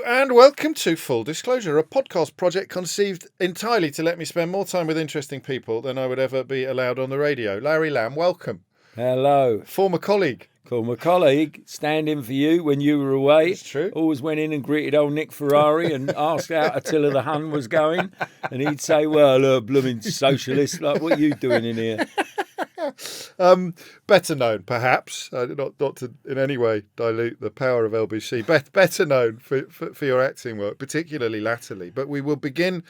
and welcome to Full Disclosure, a podcast project conceived entirely to let me spend more time with interesting people than I would ever be allowed on the radio. Larry Lamb, welcome. Hello. Former colleague. Former colleague, standing for you when you were away. It's true. Always went in and greeted old Nick Ferrari and asked how Attila the Hun was going. And he'd say, well, blooming socialist, like, what are you doing in here? Better known, perhaps, not to in any way dilute the power of LBC, better known for your acting work, particularly latterly. But we will begin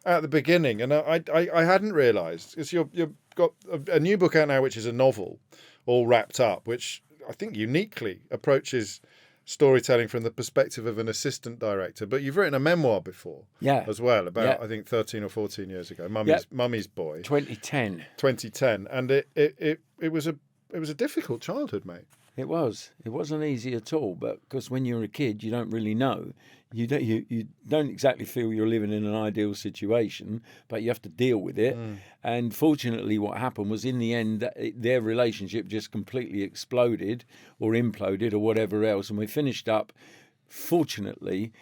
at the beginning. And I hadn't realised, because you've got a new book out now, which is a novel, all wrapped up, which I think uniquely approaches storytelling from the perspective of an assistant director. But you've written a memoir before, as well, about I think 13 or 14 years ago, Mummy's Boy, 2010, and it was a difficult childhood, mate. It wasn't easy at all, but because when you're a kid, you don't really know. You don't exactly feel you're living in an ideal situation, but you have to deal with it. And fortunately, what happened was, in the end, their relationship just completely exploded or imploded or whatever else. And we finished up, fortunately,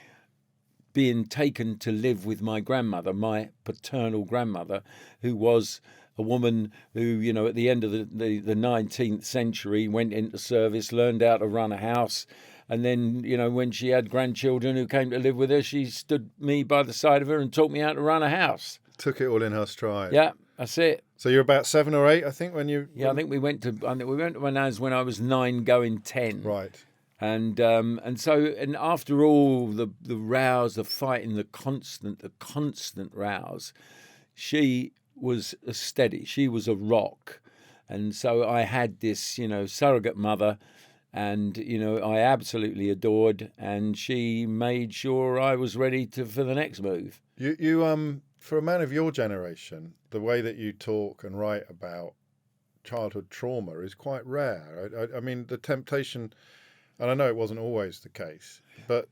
being taken to live with my grandmother, my paternal grandmother, who was a woman who, at the end of the 19th century went into service, learned how to run a house. And then, when she had grandchildren who came to live with her, she stood me by the side of her and taught me how to run a house. Took it all in her stride. Yeah, that's it. So you're about 7 or 8, I think, when you... Yeah, I think we went to my nan's when I was 9 going 10. Right. And after all the rows, the fighting, the constant rows, she was steady. She was a rock. And so I had this, surrogate mother, and, I absolutely adored, and she made sure I was ready for the next move. You for a man of your generation, the way that you talk and write about childhood trauma is quite rare. I mean, the temptation, and I know it wasn't always the case, but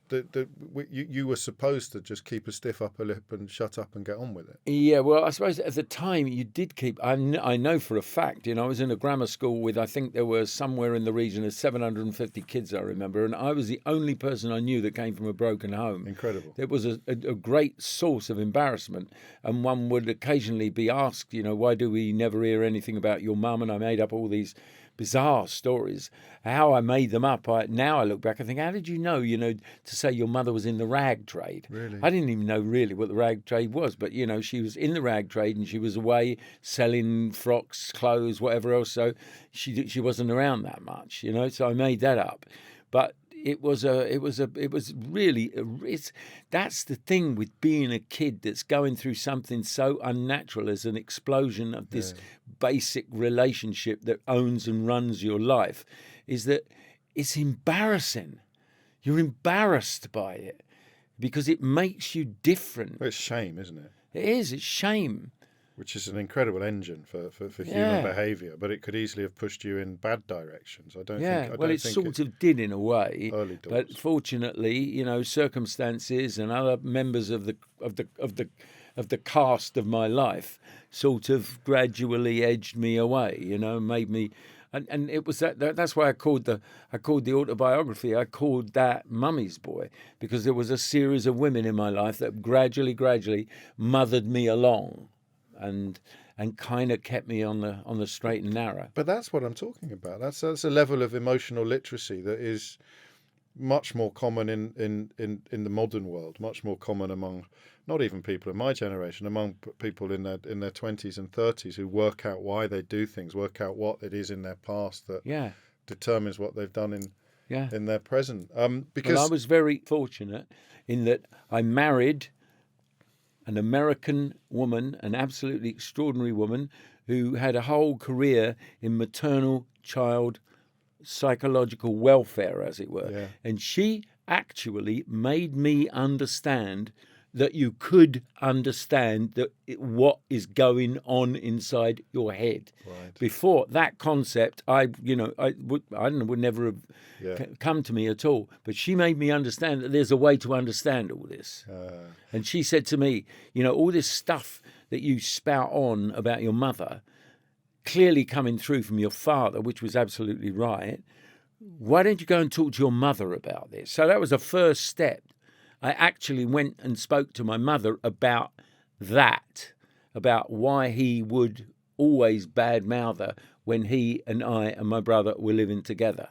you were supposed to just keep a stiff upper lip and shut up and get on with it. Yeah, well, I suppose at the time you did keep... I know for a fact, I was in a grammar school with, I think there were somewhere in the region of 750 kids, I remember, and I was the only person I knew that came from a broken home. Incredible. It was a great source of embarrassment, and one would occasionally be asked, why do we never hear anything about your mum? And I made up all these bizarre stories. How I made them up, now I look back and think, how did you know, to say your mother was in the rag trade? Really? I didn't even know really what the rag trade was, but, she was in the rag trade and she was away selling frocks, clothes, whatever else, so she wasn't around that much, so I made that up. But that's the thing with being a kid that's going through something so unnatural as an explosion of this basic relationship that owns and runs your life, is that it's embarrassing. You're embarrassed by it because it makes you different. Well, it's shame, isn't it? It is. It's shame. Which is an incredible engine for human behaviour, but it could easily have pushed you in bad directions. I don't think. Well, it sort of did in a way. Early doors. But fortunately, circumstances and other members of the cast of my life sort of gradually edged me away. Made me. And it was that's why I called the autobiography, I called that Mummy's Boy, because there was a series of women in my life that gradually mothered me along and kind of kept me on the straight and narrow. But that's what I'm talking about. That's a level of emotional literacy that is much more common in the modern world, much more common among not even people in my generation, among people in their 20s and 30s who work out why they do things, work out what it is in their past that determines what they've done in their present. Because I was very fortunate in that I married an American woman, an absolutely extraordinary woman who had a whole career in maternal child psychological welfare, as it were. Yeah. And she actually made me understand that you could understand what is going on inside your head. Right. Before that concept, would never have come to me at all. But she made me understand that there's a way to understand all this. And she said to me, all this stuff that you spout on about your mother, clearly coming through from your father, which was absolutely right. Why don't you go and talk to your mother about this? So that was the first step. I actually went and spoke to my mother about that, about why he would always badmouth her when he and I and my brother were living together.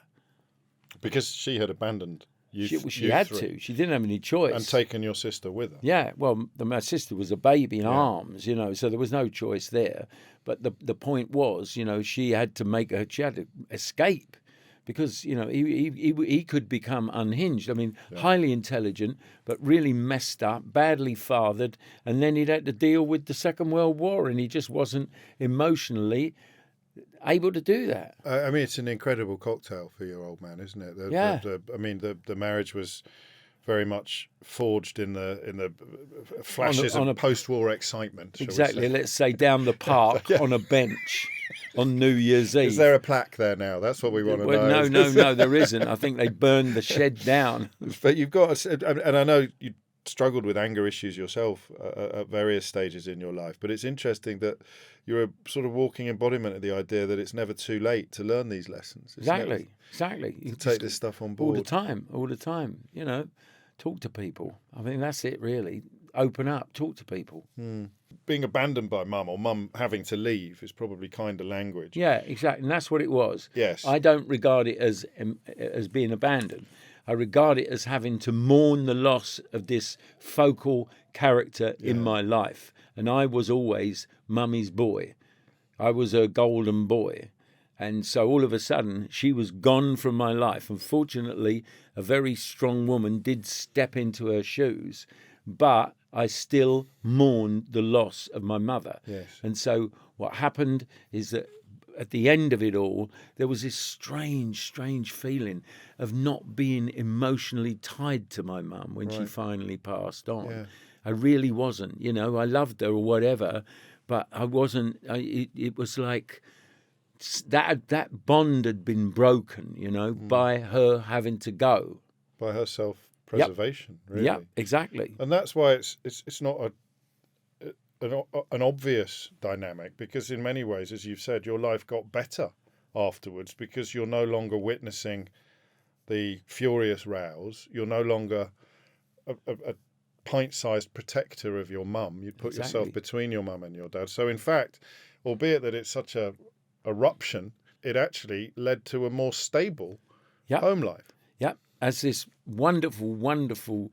Because she had abandoned you. She had to. She didn't have any choice. And taken your sister with her. Yeah, well, my sister was a baby in arms, so there was no choice there. But the point was, she had to escape because, he could become unhinged. I mean, highly intelligent, but really messed up, badly fathered. And then he'd had to deal with the Second World War, and he just wasn't emotionally able to do that. I mean, it's an incredible cocktail for your old man, isn't it? The marriage was very much forged in the flashes of post-war excitement. Exactly. Let's say down the park on a bench on New Year's Eve. Is there a plaque there now? That's what we want to know. No, there isn't. I think they burned the shed down. But you've got, and I know you struggled with anger issues yourself at various stages in your life, but it's interesting that you're a sort of walking embodiment of the idea that it's never too late to learn these lessons. Exactly. To take this stuff on board. All the time. Talk to people. I mean, that's it really. Open up, talk to people. Being abandoned by mum or mum having to leave is probably kinder language. Yeah, exactly. And that's what it was. Yes. I don't regard it as being abandoned. I regard it as having to mourn the loss of this focal character in my life. And I was always mummy's boy. I was a golden boy. And so all of a sudden, she was gone from my life. Unfortunately, a very strong woman did step into her shoes, but I still mourned the loss of my mother. Yes. And so what happened is that at the end of it all, there was this strange feeling of not being emotionally tied to my mum when she finally passed on. Yeah. I really wasn't. I loved her or whatever, but I wasn't. It was like that bond had been broken, by her having to go. By her self-preservation, really. Yeah, exactly. And that's why it's not an obvious dynamic, because in many ways, as you've said, your life got better afterwards because you're no longer witnessing the furious rows. You're no longer a pint-sized protector of your mum. You put yourself between your mum and your dad. So in fact, albeit that it's such a eruption, it actually led to a more stable home life. Yep. As this wonderful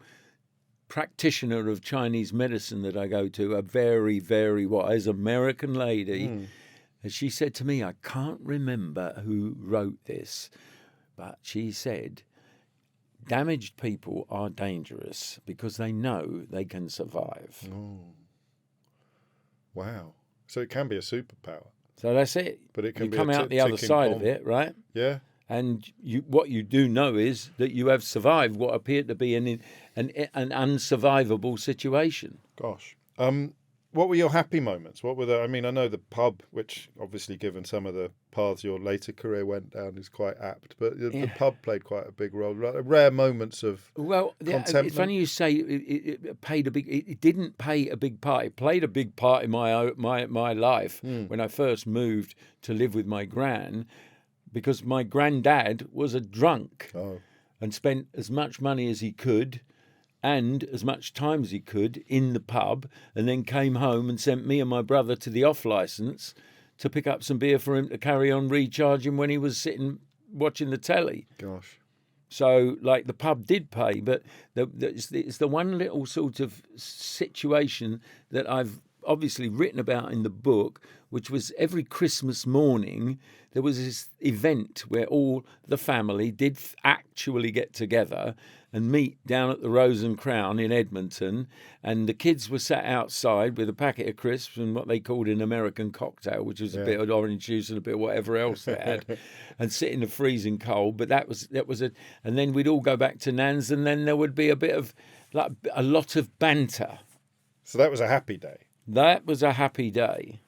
practitioner of Chinese medicine that I go to, a very, very wise American lady, and she said to me, I can't remember who wrote this, but she said, damaged people are dangerous because they know they can survive. Oh. Wow. So it can be a superpower. So that's it. But it can come out the other side of it, right? Yeah. And what you do know is that you have survived what appeared to be an unsurvivable situation. Gosh. What were your happy moments? What were I know the pub, which obviously given some of the paths your later career went down is quite apt, but the pub played quite a big role. Rare moments of contentment. It's funny you say it played a big. It didn't play a big part. It played a big part in my life when I first moved to live with my gran, because my granddad was a drunk and spent as much money as he could and as much time as he could in the pub, and then came home and sent me and my brother to the off licence to pick up some beer for him to carry on recharging when he was sitting watching the telly. Gosh. So, the pub did pay, but it's the one little sort of situation that I've obviously written about in the book, which was every Christmas morning there was this event where all the family did actually get together and meet down at the Rose and Crown in Edmonton, and the kids were sat outside with a packet of crisps and what they called an American cocktail, which was a bit of orange juice and a bit of whatever else they had, and sit in the freezing cold. But that was and then we'd all go back to Nan's, and then there would be a bit of a lot of banter. So that was a happy day. That was a happy day.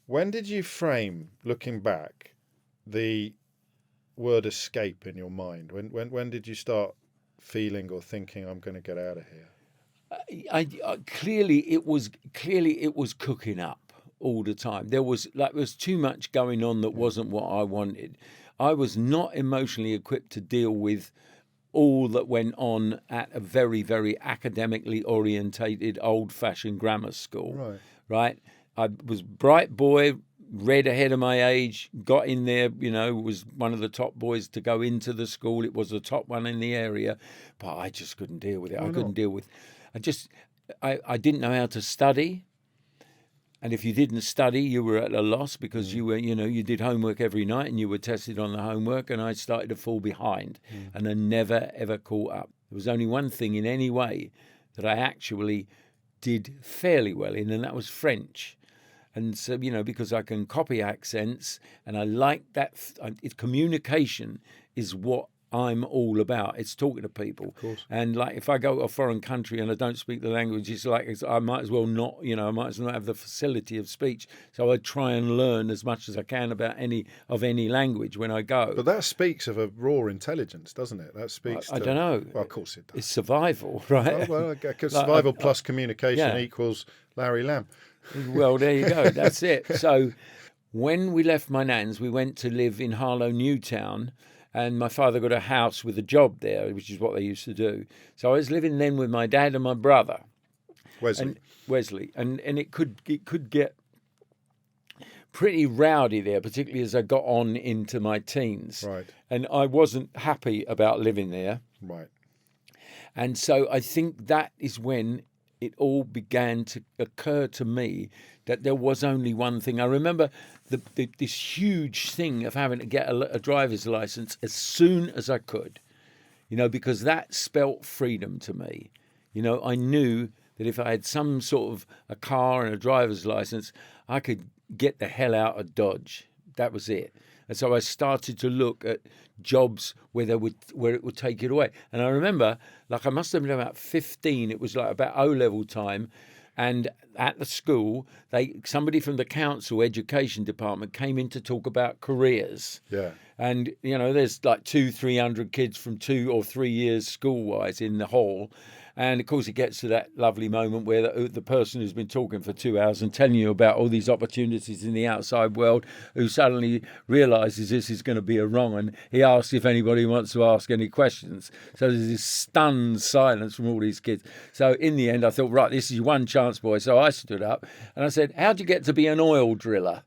When did you frame, looking back, the word escape in your mind? When did you start feeling or thinking, I'm going to get out of here? Clearly it was cooking up all the time. There was too much going on that wasn't what I wanted. I was not emotionally equipped to deal with all that went on at a very, very academically orientated, old-fashioned grammar school. Right? I was bright boy, read ahead of my age, got in there, was one of the top boys to go into the school. It was the top one in the area, but I just couldn't deal with it. I couldn't deal with. I didn't know how to study. And if you didn't study, you were at a loss because you were, you did homework every night and you were tested on the homework, and I started to fall behind and I never, ever caught up. There was only one thing in any way that I actually did fairly well in, and that was French. And so, because I can copy accents and I like that, communication is what I'm all about. It's talking to people. Of course. And like if I go to a foreign country and I don't speak the language, it's like I might as well not, I might as well not have the facility of speech. So I try and learn as much as I can about any language when I go. But that speaks of a raw intelligence, doesn't it? That speaks I don't know. Well, of course it does. It's survival, right? Well, because survival plus communication equals Larry Lamb. Well, there you go. That's it. So when we left my nan's, we went to live in Harlow Newtown. And my father got a house with a job there, which is what they used to do. So I was living then with my dad and my brother, Wesley, and it could get pretty rowdy there, particularly as I got on into my teens. Right. And I wasn't happy about living there. Right. And so I think that is when it all began to occur to me that there was only one thing. I remember this huge thing of having to get a driver's license as soon as I could, because that spelt freedom to me. I knew that if I had some sort of a car and a driver's license, I could get the hell out of Dodge. That was it. And so I started to look at jobs where it would take it away. And I remember, I must have been about 15. It was like about O-level time. And at the school, somebody from the council education department came in to talk about careers. Yeah. And, there's like 200-300 kids from 2 or 3 years school-wise in the hall. And, of course, it gets to that lovely moment where the person who's been talking for 2 hours and telling you about all these opportunities in the outside world, who suddenly realises this is going to be a wrong, and he asks if anybody wants to ask any questions. So there's this stunned silence from all these kids. So in the end, I thought, right, this is your one chance, boy. So I stood up and I said, how'd you get to be an oil driller?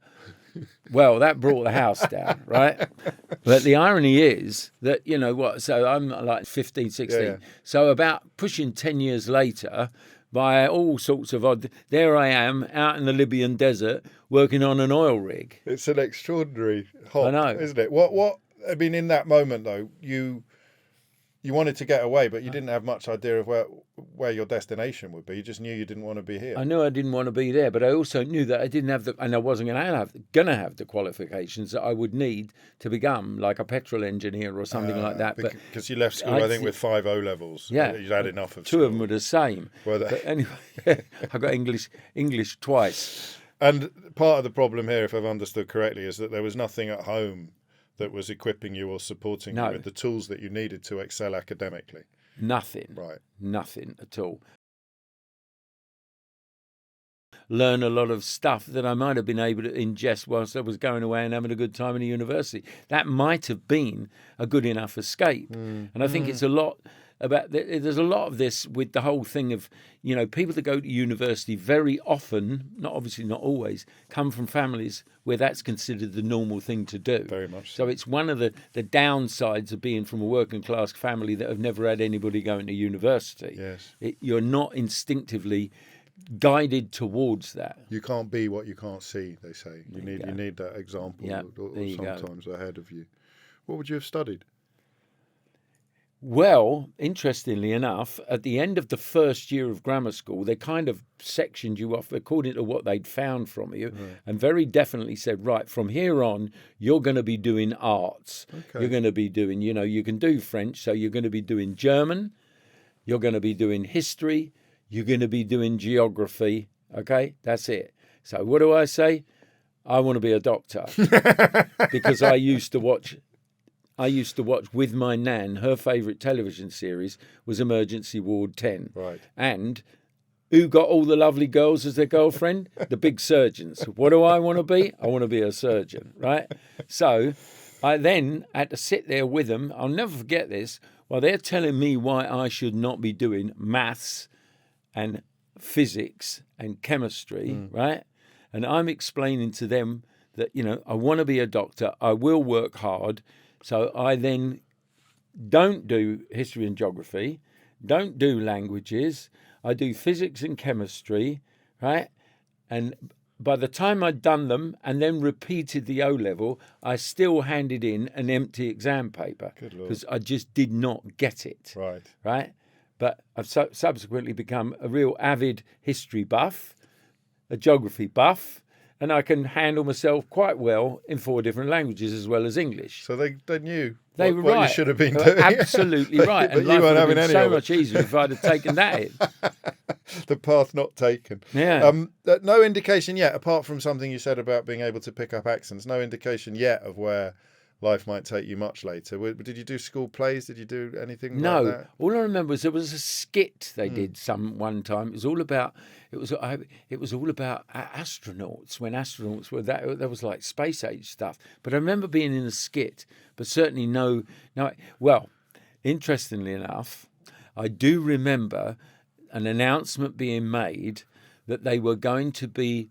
Well, that brought the house down, right? But the irony is that, so I'm like 15, 16. Yeah. So about pushing 10 years later, by all sorts of odd, there I am out in the Libyan desert working on an oil rig. It's an extraordinary hop, I know. Isn't it? I mean, in that moment, though, you wanted to get away, but you didn't have much idea of where your destination would be. You just knew you didn't want to be here. I knew I didn't want to be there, but I also knew that I didn't have and I wasn't going to have the qualifications that I would need to become like a petrol engineer or something like that. Because you left school, I think, with 5 O-levels. Yeah. You had enough of 2 school. of them were the same. But anyway, I got English twice. And part of the problem here, if I've understood correctly, is that there was nothing at home that was equipping you or supporting you with the tools that you needed to excel academically. Nothing. Right. Nothing at all. Learn a lot of stuff that I might have been able to ingest whilst I was going away and having a good time in a university. That might have been a good enough escape. And I think it's a lot about, there's a lot of this with the whole thing of, people that go to university very often, not always, come from families where that's considered the normal thing to do. Very much so. It's one of the downsides of being from a working class family that have never had anybody going to university. Yes. You're not instinctively guided towards that. You can't be what you can't see, they say. You need that example sometimes ahead of you. What would you have studied? Well, interestingly enough, at the end of the first year of grammar school, they kind of sectioned you off according to what they'd found from you, and very definitely said, right, from here on, you're going to be doing arts. Okay. You're going to be doing, you can do French, so you're going to be doing German, you're going to be doing history, you're going to be doing geography. Okay, that's it. So what do I say? I want to be a doctor because I used to watch with my nan, her favourite television series was Emergency Ward 10. Right. And who got all the lovely girls as their girlfriend? The big surgeons. What do I want to be? I want to be a surgeon, right? So I then had to sit there with them. I'll never forget this. While they're telling me why I should not be doing maths and physics and chemistry, right? And I'm explaining to them that, I want to be a doctor. I will work hard. So I then don't do history and geography, don't do languages. I do physics and chemistry, right? And by the time I'd done them and then repeated the O-level, I still handed in an empty exam paper because I just did not get it. Right? But I've subsequently become a real avid history buff, a geography buff, and I can handle myself quite well in 4 different languages as well as English. So they knew they were what right. you should have been they doing. Absolutely right. But and you life weren't would have having been any so of it. much easier if I'd have taken that in. The path not taken. Yeah. No indication yet, apart from something you said about being able to pick up accents, no indication yet of where life might take you much later. Did you do school plays? Did you do anything like that? No. All I remember was there was a skit they did one time. It was all about astronauts, when astronauts were that was like space age stuff. But I remember being in a skit, but certainly no. Well, interestingly enough, I do remember an announcement being made that they were going to be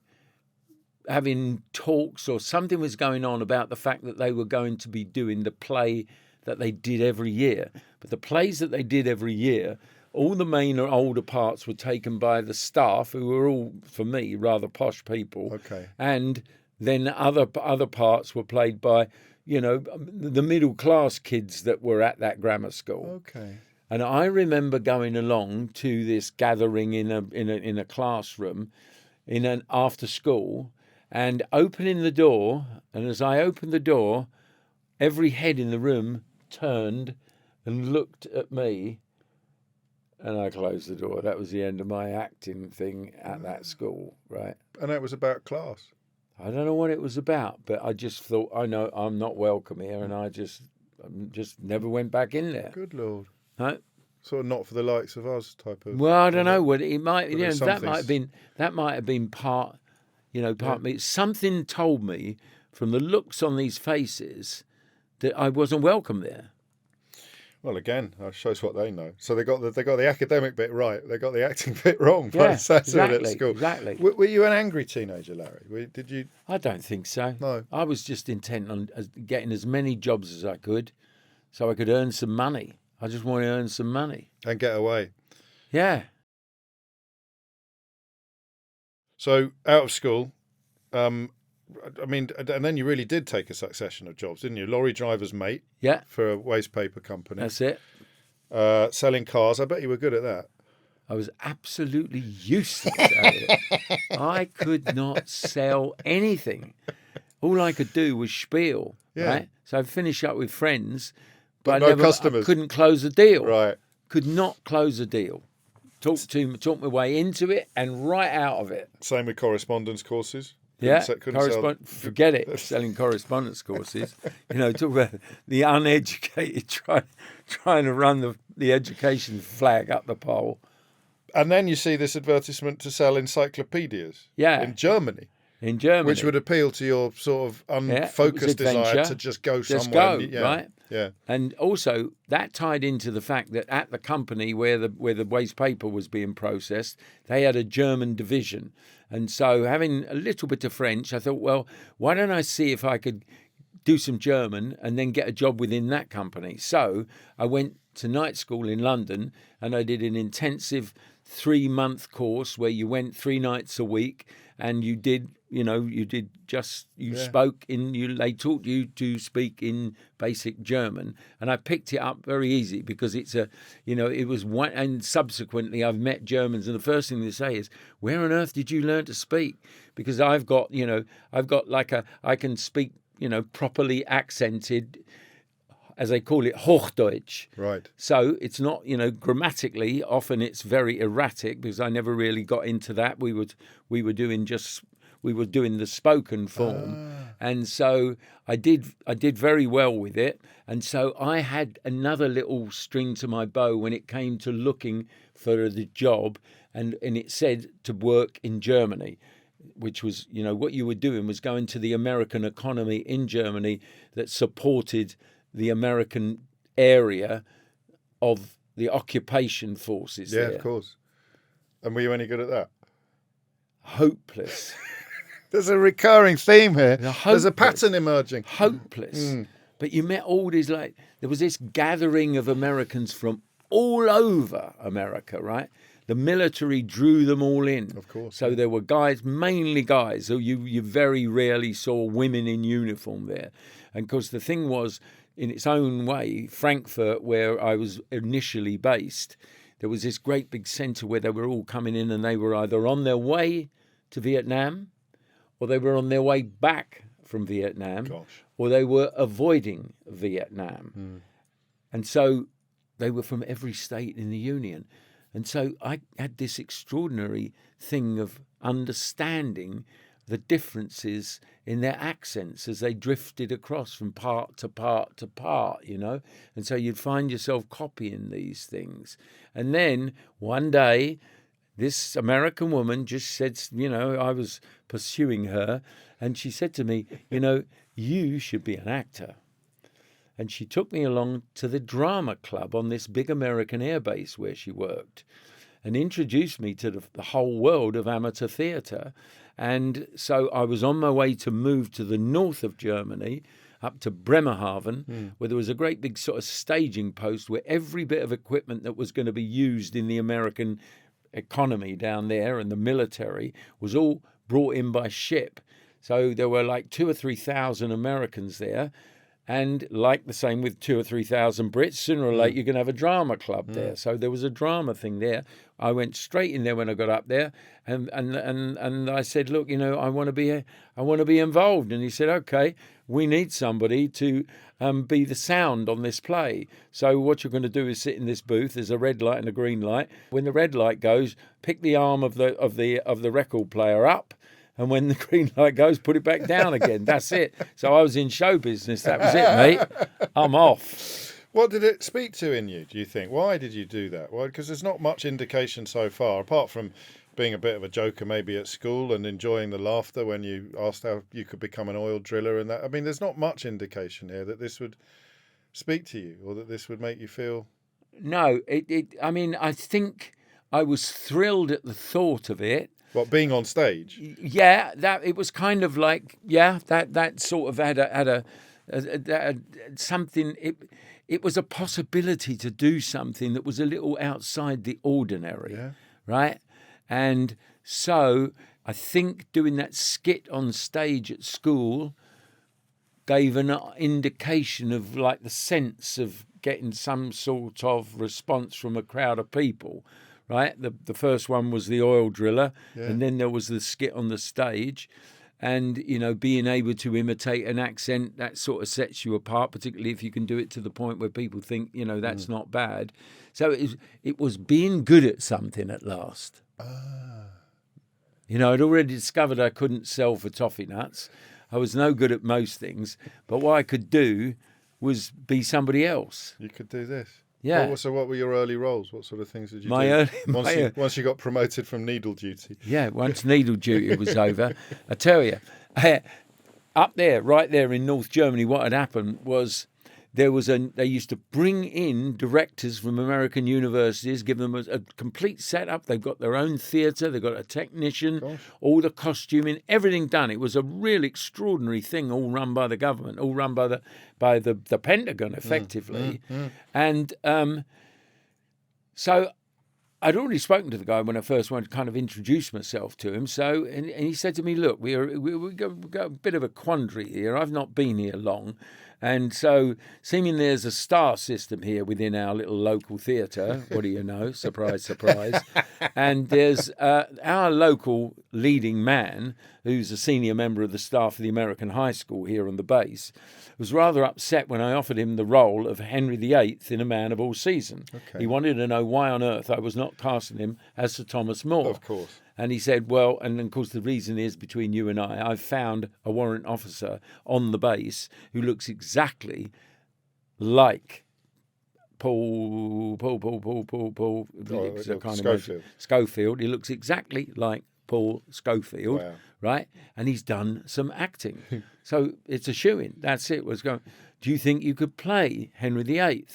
having talks, or something was going on about the fact that they were going to be doing the play that they did every year. But the plays that they did every year, all the main or older parts were taken by the staff, who were all, for me, rather posh people. Okay. And then other parts were played by, the middle class kids that were at that grammar school. Okay. And I remember going along to this gathering in a classroom, in an after school, and opening the door. And as I opened the door, every head in the room turned and looked at me, and I closed the door. That was the end of my acting thing at that school, right? And that was about class. I don't know what it was about, but I just thought, I know I'm not welcome here, and I just never went back in there. Good Lord. Right? Sort of not for the likes of us type of. Well, I don't know what it might. But That might have been part. Part of me. Something told me from the looks on these faces that I wasn't welcome there. Well, again, that shows what they know. So they got the academic bit right. They got the acting bit wrong. By the sounds of it at school. Exactly. Were you an angry teenager, Larry? Did you? I don't think so. No. I was just intent on getting as many jobs as I could, so I could earn some money. I just wanted to earn some money And get away. Yeah. So out of school, and then you really did take a succession of jobs, didn't you? Lorry driver's mate. Yeah. For a waste paper company. That's it. Selling cars. I bet you were good at that. I was absolutely useless at it. I could not sell anything. All I could do was spiel. Yeah. Right? So I'd finish up with friends, but no I customers. couldn't close a deal. Right. Could not close a deal. Talk my way into it and right out of it. Same with correspondence courses. Forget it. Selling correspondence courses. Talk about the uneducated trying to run the education flag up the pole. And then you see this advertisement to sell encyclopedias. Yeah. In Germany. Which would appeal to your sort of unfocused desire to just go somewhere. Right? Yeah. And also that tied into the fact that at the company where the waste paper was being processed, they had a German division. And so having a little bit of French, I thought, well, why don't I see if I could do some German and then get a job within that company? So I went to night school in London and I did an intensive 3-month course where you went 3 nights a week and you did, spoke they taught you to speak in basic German. And I picked it up very easy because it's it was one, and subsequently I've met Germans and the first thing they say is, where on earth did you learn to speak? Because I can speak, properly accented, as they call it, Hochdeutsch. Right. So it's not, grammatically, often it's very erratic because I never really got into that. We were doing the spoken form. And so I did very well with it. And so I had another little string to my bow when it came to looking for the job, and it said to work in Germany. which was, what you were doing was going to the American economy in Germany that supported the American area of the occupation forces Yeah, there. of course. And were you any good at that? Hopeless. There's a recurring theme here. There's a pattern emerging. Hopeless. But you met all these, there was this gathering of Americans from all over America, right? The military drew them all in. Of course. So there were guys, mainly guys. So you very rarely saw women in uniform there. And because the thing was, in its own way, Frankfurt, where I was initially based, there was this great big centre where they were all coming in, and they were either on their way to Vietnam, or they were on their way back from Vietnam, or they were avoiding Vietnam. And so they were from every state in the Union. And so I had this extraordinary thing of understanding the differences in their accents as they drifted across from part to part to part, And so you'd find yourself copying these things. And then one day, this American woman just said, I was pursuing her, and she said to me, you should be an actor. And she took me along to the drama club on this big American airbase where she worked, and introduced me to the whole world of amateur theatre. And so I was on my way to move to the north of Germany, up to Bremerhaven, where there was a great big sort of staging post where every bit of equipment that was going to be used in the American economy down there and the military was all brought in by ship. So there were like 2,000 or 3,000 Americans there. And like the same with 2,000 or 3,000 Brits, sooner or later you're going to have a drama club there. So there was a drama thing there. I went straight in there when I got up there, and I said, look, I want to be involved. And he said, okay, we need somebody to be the sound on this play. So what you're going to do is sit in this booth. There's a red light and a green light. When the red light goes, pick the arm of the record player up. And when the green light goes, put it back down again. That's it. So I was in show business. That was it, mate. I'm off. What did it speak to in you, do you think? Why did you do that? Well, because there's not much indication so far, apart from being a bit of a joker maybe at school and enjoying the laughter when you asked how you could become an oil driller and that. I mean, there's not much indication here that this would speak to you or that this would make you feel... No, I think I was thrilled at the thought of it. What, being on stage? Yeah, that it was kind of like, that sort of had a something. It was a possibility to do something that was a little outside the ordinary, right? And so I think doing that skit on stage at school gave an indication of like the sense of getting some sort of response from a crowd of people. Right, the first one was the oil driller, and then there was the skit on the stage, and being able to imitate an accent that sort of sets you apart, particularly if you can do it to the point where people think that's not bad. So it was being good at something at last. I'd already discovered I couldn't sell for toffee nuts. I was no good at most things, but what I could do was be somebody else. You could do this. Yeah. So what were your early roles? What sort of things did you do? Once you got promoted from needle duty. Yeah, once needle duty was over. I tell you, up there, right there in North Germany, what had happened was they used to bring in directors from American universities, give them a complete setup. They've got their own theatre, they've got a technician, all the costuming, everything done. It was a real extraordinary thing, all run by the government, all run by the Pentagon, effectively. And so I'd already spoken to the guy when I first wanted to kind of introduce myself to him. So, and he said to me, look, we've got a bit of a quandary here. I've not been here long. And so, seemingly there's a star system here within our little local theatre. What do you know? Surprise, surprise. And there's our local leading man, who's a senior member of the staff of the American high school here on the base, was rather upset when I offered him the role of Henry VIII in A Man of All Seasons. Okay. He wanted to know why on earth I was not casting him as Sir Thomas More. Of course. And he said, well, and of course the reason is between you and I've found a warrant officer on the base who looks exactly like Paul. Schofield. Schofield. He looks exactly like Paul Schofield, right? And he's done some acting. So it's a shoo-in. That's it. Was going, do you think you could play Henry VIII?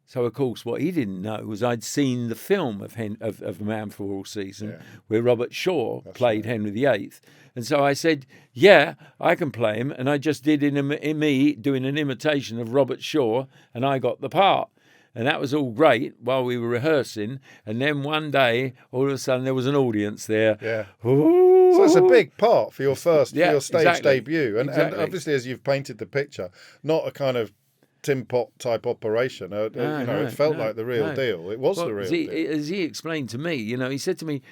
So, of course, what he didn't know was I'd seen the film of A Man for All Season, where Robert Shaw played Henry VIII. And so I said, yeah, I can play him. And I just did in me doing an imitation of Robert Shaw, and I got the part. And that was all great while we were rehearsing. And then one day, all of a sudden, there was an audience there. Yeah. Ooh. So it's a big part for your for your stage exactly. debut. And obviously, as you've painted the picture, not a kind of Tim Pot type operation. It felt like the real deal. It was the real deal. As he explained to me, he said to me,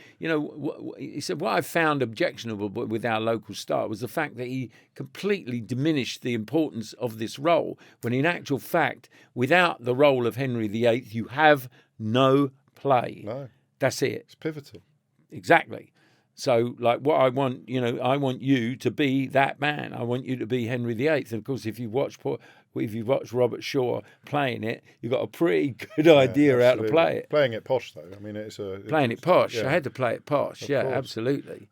he said, what I found objectionable with our local star was the fact that he completely diminished the importance of this role, when in actual fact, without the role of Henry VIII, you have no play. No. That's it. It's pivotal. Exactly. So, like, what I want, I want you to be that man. I want you to be Henry VIII. And of course, if you watch Robert Shaw playing it, you've got a pretty good idea how to play it. Playing it posh, though. I mean, playing it posh. Yeah. I had to play it posh. Yeah, course. Absolutely.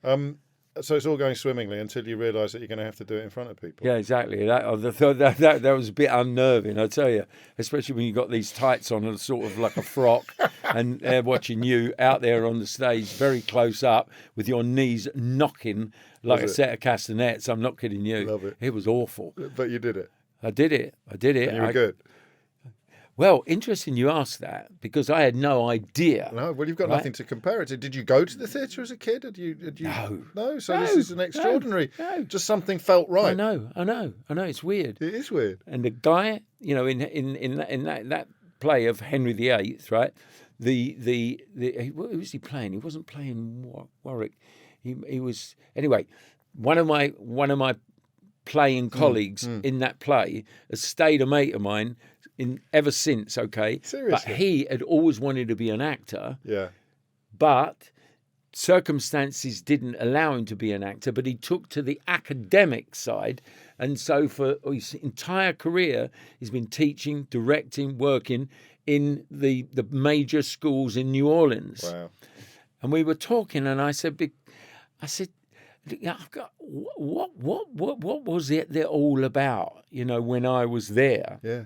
So it's all going swimmingly until you realise that you're going to have to do it in front of people. Yeah, exactly. That was a bit unnerving, I tell you. Especially when you got these tights on and sort of like a frock, and they're watching you out there on the stage, very close up, with your knees knocking like a set of castanets. I'm not kidding you. Love it. It was awful. But you did it. I did it. And you were good. Well, interesting you asked that, because I had no idea. No, well, you've got nothing to compare it to. Did you go to the theatre as a kid? No. No, so this is an extraordinary. No. Just something felt right. I know. It's weird. It is weird. And the guy, in that play of Henry VIII, right? Who was he playing? He wasn't playing Warwick. He was, anyway. One of my playing colleagues in that play has stayed a mate of mine ever since. Okay, seriously, but he had always wanted to be an actor. Yeah, but circumstances didn't allow him to be an actor. But he took to the academic side, and so for his entire career, he's been teaching, directing, working in the major schools in New Orleans. Wow. And we were talking, and I said, what was it they're all about, when I was there? Yeah.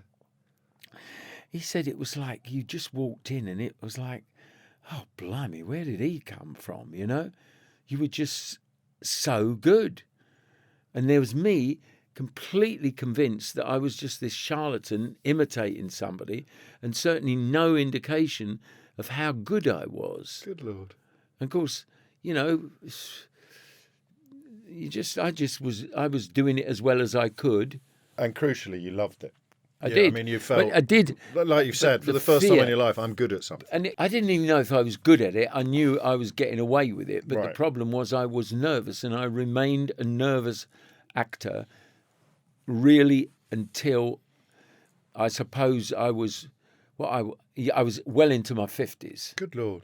He said it was like you just walked in and it was like, oh, blimey, where did he come from, You were just so good. And there was me completely convinced that I was just this charlatan imitating somebody, and certainly no indication of how good I was. Good Lord. And of course, I was doing it as well as I could. And crucially, you loved it. I did. I mean, you felt. I did. Like you said, for the first time in your life, I'm good at something. And I didn't even know if I was good at it. I knew I was getting away with it. But Right. the problem was I was nervous, and I remained a nervous actor really until I suppose I was well into my 50s. Good Lord.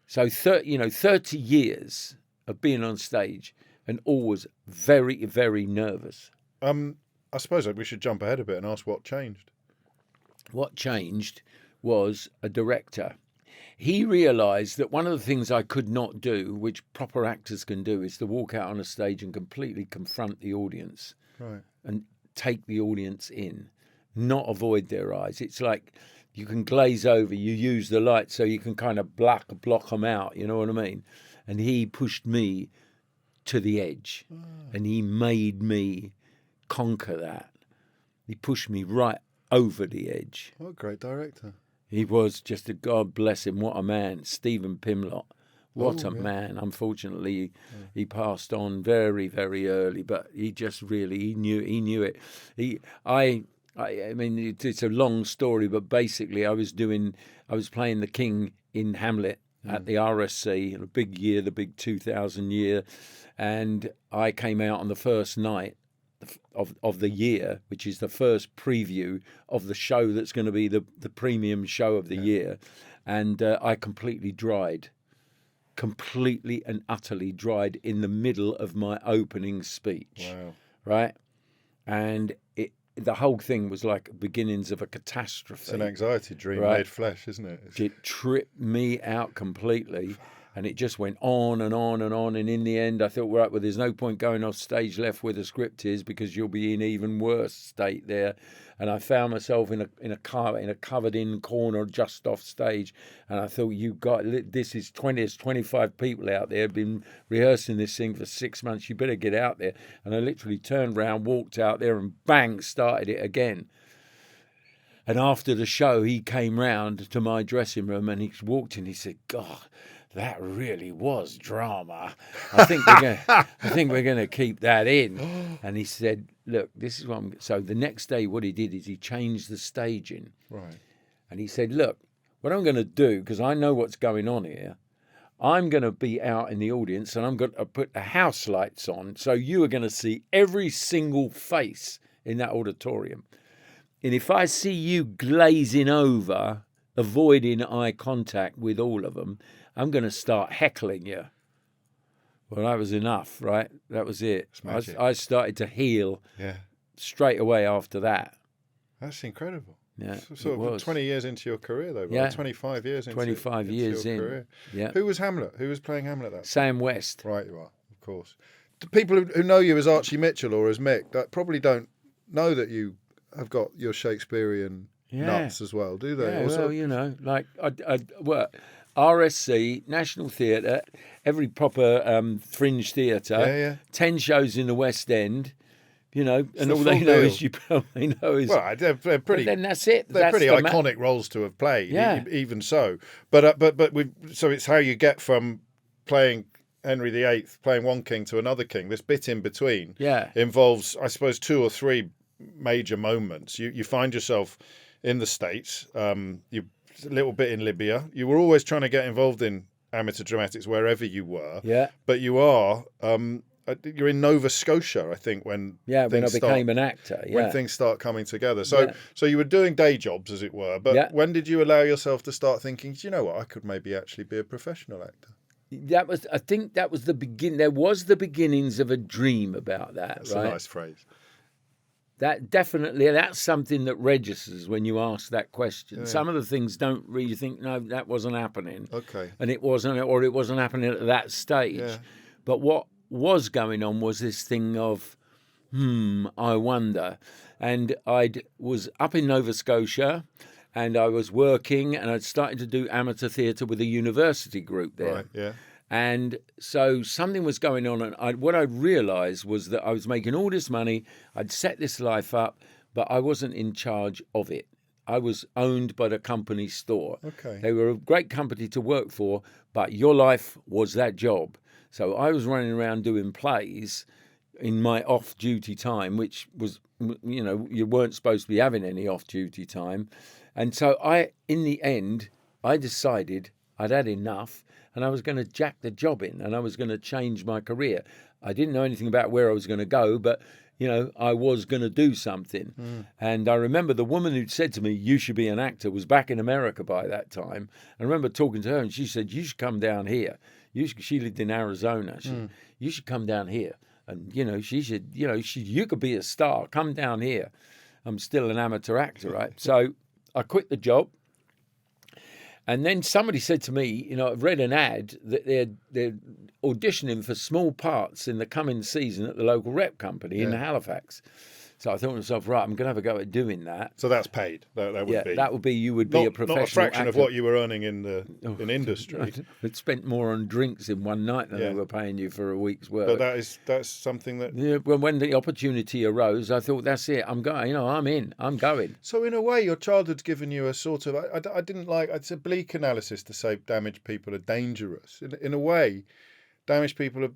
So 30 years of being on stage and always very, very nervous. I suppose we should jump ahead a bit and ask what changed. What changed was a director. He realised that one of the things I could not do, which proper actors can do, is to walk out on a stage and completely confront the audience. Right. And take the audience in, not avoid their eyes. It's like you can glaze over, you use the light so you can kind of block them out, you know what I mean? And he pushed me to the edge, and he made me conquer that. He pushed me right over the edge. What a great director. He was just God bless him, what a man. Stephen Pimlott, what a man. Unfortunately, he passed on very, very early, but he just really, he knew it. I mean, it's a long story, but basically I was playing the king in Hamlet at the RSC, a big year, the big 2000 year, and I came out on the first night of the year, which is the first preview of the show that's going to be the premium show of the year, and I completely and utterly dried in the middle of my opening speech. Wow. Right? And the whole thing was like beginnings of a catastrophe. It's an anxiety dream Right. made flesh, isn't it? It tripped me out completely. And it just went on and on and on. And in the end, I thought, right, well, there's no point going off stage left where the script is, because you'll be in even worse state there. And I found myself in a covered-in corner just off stage. And I thought, there's 25 people out there, been rehearsing this thing for 6 months. You better get out there. And I literally turned around, walked out there, and bang, started it again. And after the show, he came round to my dressing room and he walked in. He said, God, that really was drama. I think we're going to keep that in. And he said, look, this is what I'm... So the next day, what he did is he changed the staging. Right. And he said, look, what I'm going to do, because I know what's going on here, I'm going to be out in the audience and I'm going to put the house lights on. So you are going to see every single face in that auditorium. And if I see you glazing over, avoiding eye contact with all of them, I'm going to start heckling you. Well, that was enough, right? That was it. I started to heal straight away after that. That's incredible. Yeah, sort of 20 years into your career, though, right? Yeah. 25 years into 25 years your in. career. Yeah. Who was Hamlet? Who was playing Hamlet that time? Sam West. Right, you are, of course. The people who know you as Archie Mitchell or as Mick that probably don't know that you have got your Shakespearean nuts as well, do they? Yeah, Also, well, you know, like RSC, National Theatre, every proper fringe theatre, 10 shows in the West End, you know, and all they know is Well, they're pretty. But then that's it. They're pretty iconic roles to have played. Yeah. Even so, but so it's how you get from playing Henry VIII, playing one king to another king. This bit in between, involves, I suppose, 2 or 3 major moments. You find yourself in the States. You a little bit in Libya. You were always trying to get involved in amateur dramatics wherever you were. Yeah. But you are. You're in Nova Scotia, I think, when I became an actor. Yeah. When things start coming together. So you were doing day jobs, as it were. But when did you allow yourself to start thinking, do you know what, I could maybe actually be a professional actor? I think that was the begin. There was the beginnings of a dream about that. That's right? a nice phrase. That's something that registers when you ask that question. Yeah. Some of the things don't really think, no, that wasn't happening. Okay. And it wasn't happening at that stage. Yeah. But what was going on was this thing of, I wonder. And I was up in Nova Scotia and I was working and I'd started to do amateur theatre with a university group there. Right, yeah. And so something was going on, and what I realised was that I was making all this money, I'd set this life up, but I wasn't in charge of it. I was owned by the company store. Okay. They were a great company to work for, but your life was that job. So I was running around doing plays in my off-duty time, which was, you know, you weren't supposed to be having any off-duty time. And so in the end, I decided I'd had enough, and I was going to jack the job in, and I was going to change my career. I didn't know anything about where I was going to go, but, you know, I was going to do something. And I remember the woman who'd said to me, you should be an actor, was back in America by that time. I remember talking to her, and she said, you should come down here. She lived in Arizona. She said, you should come down here. And, you know, you could be a star. Come down here. I'm still an amateur actor, right? So I quit the job. And then somebody said to me, you know, I've read an ad that they're auditioning for small parts in the coming season at the local rep company in Halifax. So I thought to myself, right, I'm going to have a go at doing that. So that's paid. That would be. That would be, you would be a professional not a fraction actor. of what you were earning in industry. I'd spent more on drinks in one night than they were paying you for a week's work. But that's something that. Yeah, well, when the opportunity arose, I thought, that's it. I'm going. You know, I'm in. I'm going. So in a way, your childhood's given you a sort of. I didn't like. It's a bleak analysis to say damaged people are dangerous. In a way, damaged people are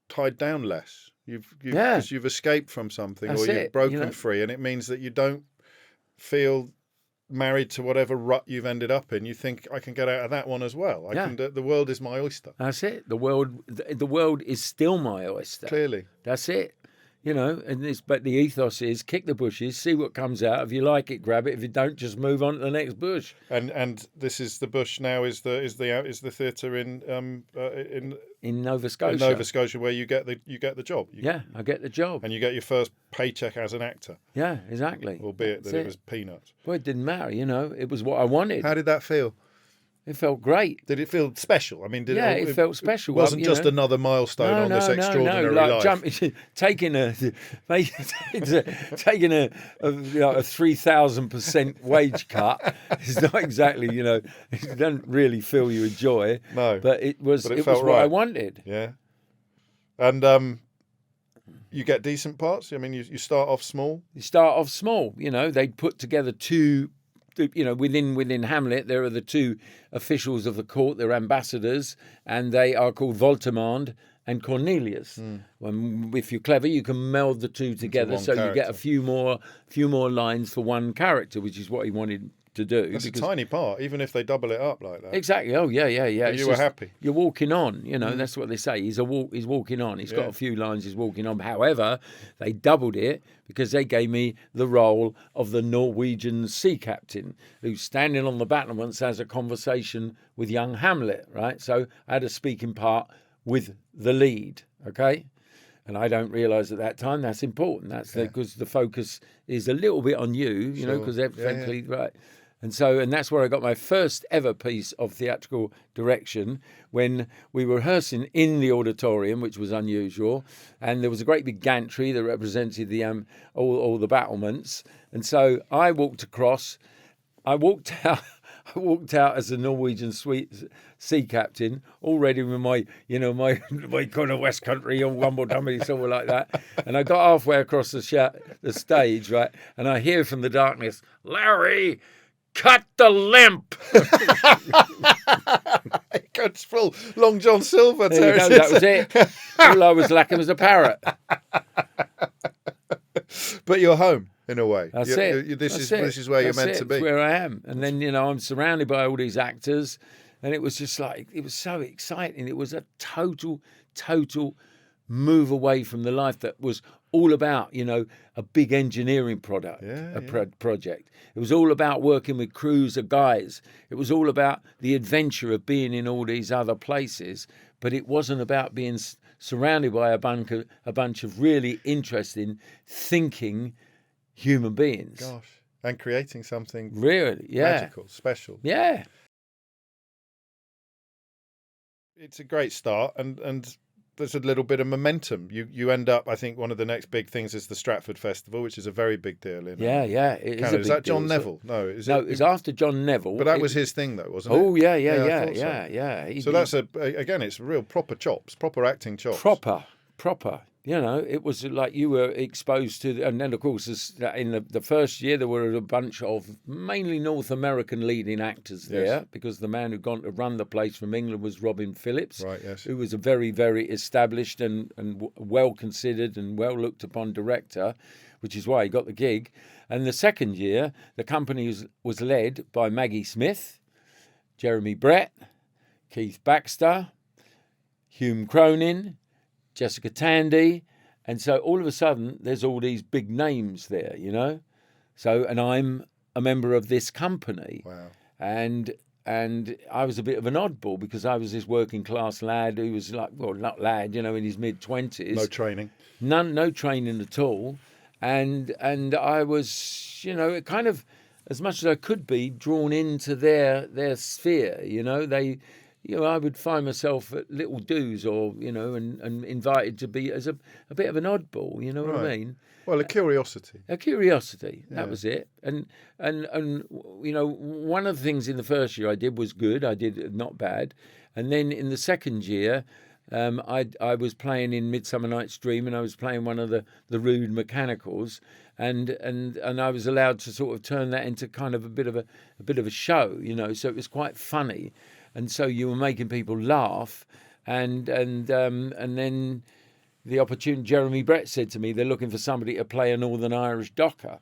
tied down less. Because you've escaped from something, or you've broken free, and it means that you don't feel married to whatever rut you've ended up in. You think, I can get out of that one as well. The world is my oyster. That's it. The world is still my oyster. Clearly. That's it. You know, but the ethos is kick the bushes, see what comes out. If you like it, grab it. If you don't, just move on to the next bush. And this is the bush now. Is the theatre in Nova Scotia. In Nova Scotia, where you get the job. I get the job, and you get your first paycheck as an actor. Yeah, exactly. Albeit that it was peanuts. Well, it didn't matter. You know, it was what I wanted. How did that feel? It felt great. Did it feel special? I mean, did Yeah, it felt special. It wasn't just another milestone on this extraordinary life. Taking a 3,000% wage cut is not exactly, it doesn't really fill you with joy. No, but it was right. what I wanted. Yeah, and you get decent parts. I mean, you start off small. You start off small. They'd put together two. Within Hamlet, there are the two officials of the court. They're ambassadors, and they are called Voltimand and Cornelius. If you're clever, you can meld the two together, so you get a few more lines for one character, which is what he wanted to do. That's a tiny part, even if they double it up like that. Exactly. Oh yeah. But you were happy. You're walking on. That's what they say. He's walking on. He's got a few lines. He's walking on. However, they doubled it because they gave me the role of the Norwegian sea captain who's standing on the battlements, has a conversation with young Hamlet. Right. So I had a speaking part with the lead. Okay. And I don't realise at that time that's important. That's because the focus is a little bit on you. Because frankly, right. And that's where I got my first ever piece of theatrical direction, when we were rehearsing in the auditorium, which was unusual, and there was a great big gantry that represented the all the battlements. And so I walked out as a Norwegian sea captain, already with my kind of West Country on Wumble Dummy, something like that. And I got halfway across the stage, right, and I hear from the darkness, "Larry, cut the limp." It's full Long John Silver. That was it. All I was lacking was a parrot. But you're home in a way. This is where you're meant to be. That's where I am. And then I'm surrounded by all these actors, and it was just like, it was so exciting. It was a total move away from the life that was all about, a big engineering project. It was all about working with crews of guys. It was all about the adventure of being in all these other places. But it wasn't about being surrounded by a bunch of really interesting, thinking human beings. Gosh, and creating something really, magical, special. Yeah. It's a great start, and there's a little bit of momentum. You end up, I think, one of the next big things is the Stratford Festival, which is a very big deal in Canada. Is that John Neville? No, it's after John Neville. But that was his thing, though, wasn't it? Oh yeah. So that's it's real proper chops, proper acting chops. Proper. It was like you were exposed to, and then of course in the first year there were a bunch of mainly North American leading actors there, because the man who'd gone to run the place from England was Robin Phillips, right? Yes, who was a very, very established and well considered and well looked upon director, which is why he got the gig. And the second year, the company was led by Maggie Smith, Jeremy Brett, Keith Baxter, Hume Cronin, Jessica Tandy, and so all of a sudden there's all these big names there, So, and I'm a member of this company. Wow. And I was a bit of an oddball because I was this working class lad who was like, well, not lad, in his mid-20s. No training. No training at all. And I was, kind of, as much as I could be, drawn into their sphere, They... I would find myself at little do's or, and invited to be as a bit of an oddball, what I mean? Well, a curiosity. That was it. And one of the things in the first year I did was good. I did not bad. And then in the second year, I was playing in Midsummer Night's Dream, and I was playing one of the rude mechanicals, and I was allowed to sort of turn that into kind of a bit of a show, so it was quite funny. And so you were making people laugh, and then the opportunity. Jeremy Brett said to me, they're looking for somebody to play a Northern Irish docker,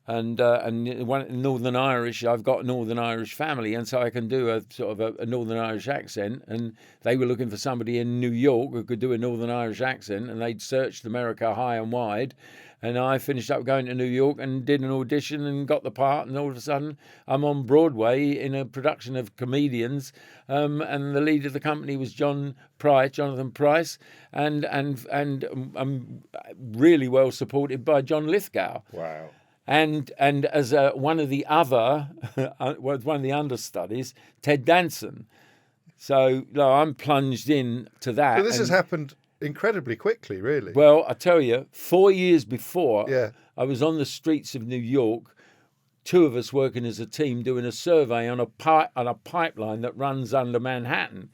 and Northern Irish. I've got a Northern Irish family, and so I can do a sort of a Northern Irish accent. And they were looking for somebody in New York who could do a Northern Irish accent, and they'd searched America high and wide. And I finished up going to New York and did an audition and got the part. And all of a sudden, I'm on Broadway in a production of Comedians. And the lead of the company was Jonathan Price, and I'm really well supported by John Lithgow. Wow. and as one of the other, one of the understudies, Ted Danson. So I'm plunged in to that. So this has happened incredibly quickly, really. Well, I tell you, 4 years before, Yeah. I was on the streets of New York, two of us working as a team doing a survey on a pipeline that runs under Manhattan.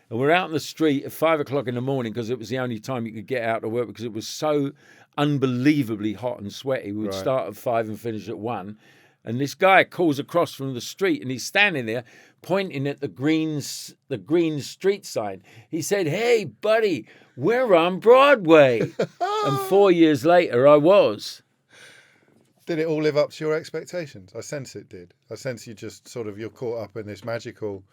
And we're out in the street at 5 o'clock in the morning because it was the only time you could get out to work because it was so unbelievably hot and sweaty. We'd start at 5 and finish at 1. And this guy calls across from the street and he's standing there pointing at the green street sign. He said, "Hey, buddy, we're on Broadway." And 4 years later, I was. Did it all live up to your expectations? I sense it did. I sense you just you're caught up in this magical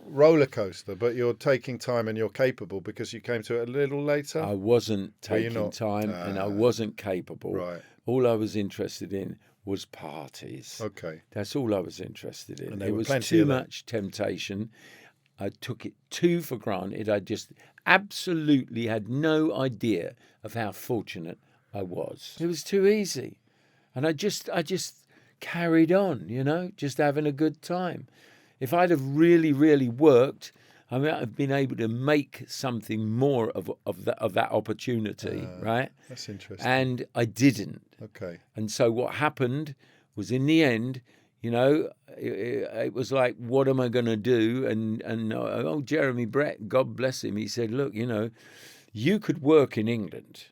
roller coaster, but you're taking time and you're capable because you came to it a little later. I wasn't taking time and I wasn't capable. Right. All I was interested in was parties. Okay. That's all I was interested in. And It was too much temptation. I took it too for granted. I just absolutely had no idea of how fortunate I was. It was too easy. And I just carried on, just having a good time. If I'd have really, really worked, I might have been able to make something more of that opportunity, right? That's interesting. And I didn't. Okay. And so what happened was, in the end, it was like, what am I going to do? And Jeremy Brett, God bless him, he said, look, you could work in England.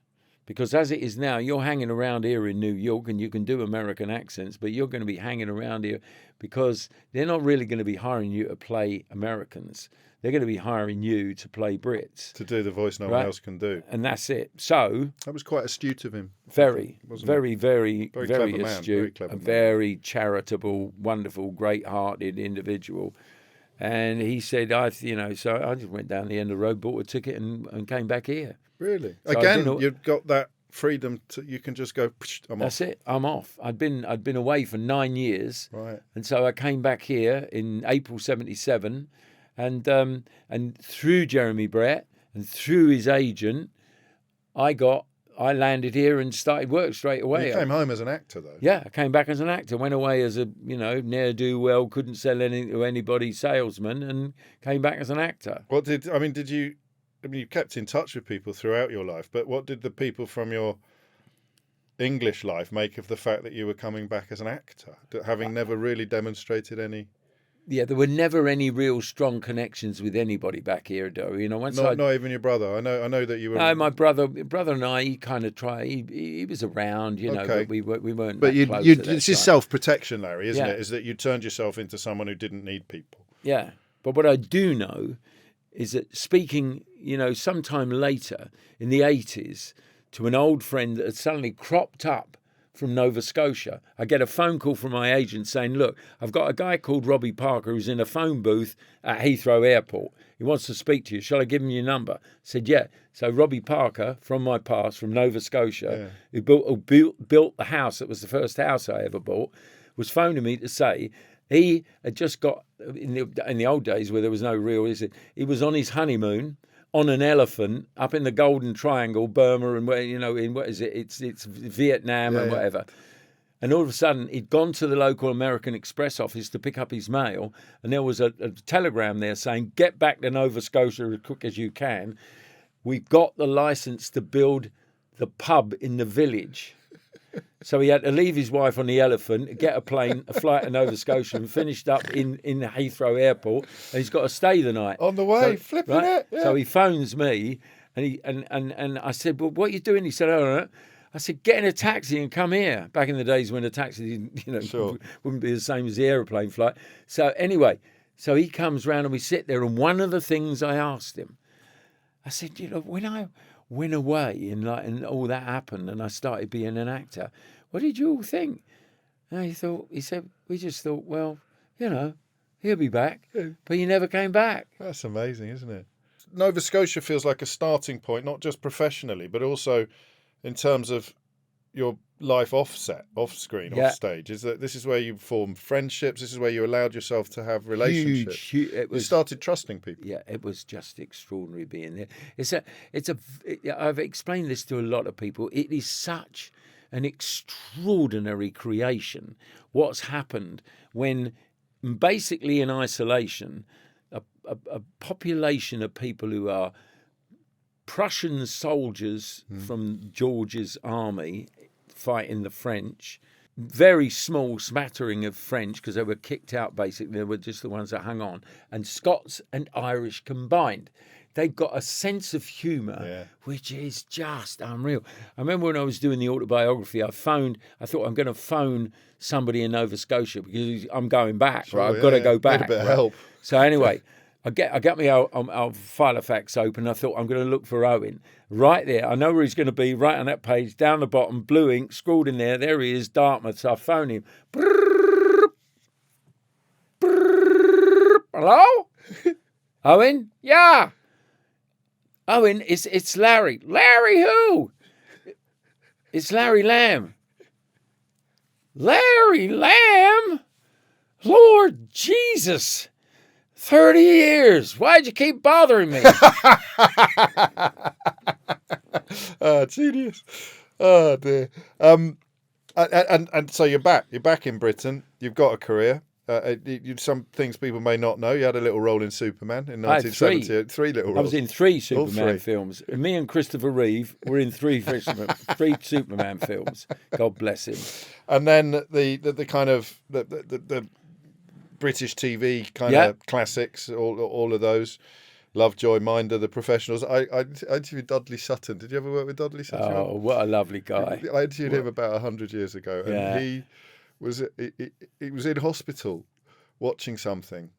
Because as it is now, you're hanging around here in New York and you can do American accents, but you're going to be hanging around here because they're not really going to be hiring you to play Americans. They're going to be hiring you to play Brits. To do the voice no one else can do. And that's it. So that was quite astute of him. Very wasn't very, it? very clever man, astute. very clever A man. very charitable, wonderful, great-hearted individual. And he said, so I just went down the end of the road, bought a ticket and came back here. Really? So Again, you've got that freedom you can just go, I'm off. That's it. I'm off. I'd been away for 9 years. Right. And so I came back here in April 77 and through Jeremy Brett and through his agent, I landed here and started work straight away. You came home as an actor, though. Yeah, I came back as an actor, went away as a, ne'er-do-well, couldn't sell anything to anybody salesman, and came back as an actor. You kept in touch with people throughout your life, but what did the people from your English life make of the fact that you were coming back as an actor, having never really demonstrated any? Yeah, there were never any real strong connections with anybody back here, though. Not even your brother. I know that you were. No, my brother and I. He kind of tried. He was around, Okay. but we weren't. But that close this is self-protection, Larry, isn't Yeah. it? Is that you turned yourself into someone who didn't need people? Yeah, but what I do know is that speaking, sometime later in the 80s to an old friend that had suddenly cropped up from Nova Scotia, I get a phone call from my agent saying, look, I've got a guy called Robbie Parker who's in a phone booth at Heathrow Airport. He wants to speak to you. Shall I give him your number? I said, yeah. So Robbie Parker, from my past, from Nova Scotia, who built the house that was the first house I ever bought, was phoning me to say he had just got, in the old days where there was no real, he was on his honeymoon on an elephant up in the Golden Triangle, Burma, and in what is it? It's Vietnam and whatever. And all of a sudden, he'd gone to the local American Express office to pick up his mail, and there was a telegram there saying, "Get back to Nova Scotia as quick as you can. We got the license to build the pub in the village." So he had to leave his wife on the elephant, get a flight to Nova Scotia, and finished up in Heathrow Airport. And he's got to stay the night On the way, flipping it. Yeah. So he phones me, and I said, "Well, what are you doing?" He said, "Oh." I said, "Get in a taxi and come here." Back in the days when a taxi, Sure. wouldn't be the same as the aeroplane flight. So anyway, he comes round and we sit there. And one of the things I asked him, I said, when I went away and all that happened and I started being an actor, what did you all think? And he said, we just thought, well, he'll be back, but he never came back. That's amazing, isn't it? Nova Scotia feels like a starting point, not just professionally, but also in terms of your life off screen, off stage. Is that this is where you form friendships? This is where you allowed yourself to have relationships. Huge. You started trusting people. Yeah, it was just extraordinary being there. I've explained this to a lot of people. It is such an extraordinary creation. What's happened when, basically in isolation, a population of people who are Prussian soldiers from George's army fighting the French, very small smattering of French because they were kicked out basically, they were just the ones that hung on, and Scots and Irish combined. They've got a sense of humour which is just unreal. I remember when I was doing the autobiography, I thought I'm going to phone somebody in Nova Scotia because I'm going back, right? I've got to go back. Need a bit of help. So anyway, I got my our Filofax open. I thought I'm going to look for Owen. Right there, I know where he's going to be, right on that page, down the bottom, blue ink, scrawled in there. There he is, Dartmouth. So I phone him. Hello? Owen? Yeah. Owen, it's Larry. Larry who? It's Larry Lamb. Larry Lamb? Lord Jesus. 30 years. Why'd you keep bothering me? Genius. Oh dear. And so you're back. You're back in Britain. You've got a career. Some things people may not know. You had a little role in Superman in 1970. Three little roles. I was in 3 Superman films. Me and Christopher Reeve were in 3 Superman films. God bless him. And then the kind of the British TV kind of classics. All of those. Lovejoy, Minder, The Professionals. I interviewed Dudley Sutton. Did you ever work with Dudley Sutton? Oh, what a lovely guy. I interviewed him about 100 years ago, and he was in hospital watching something,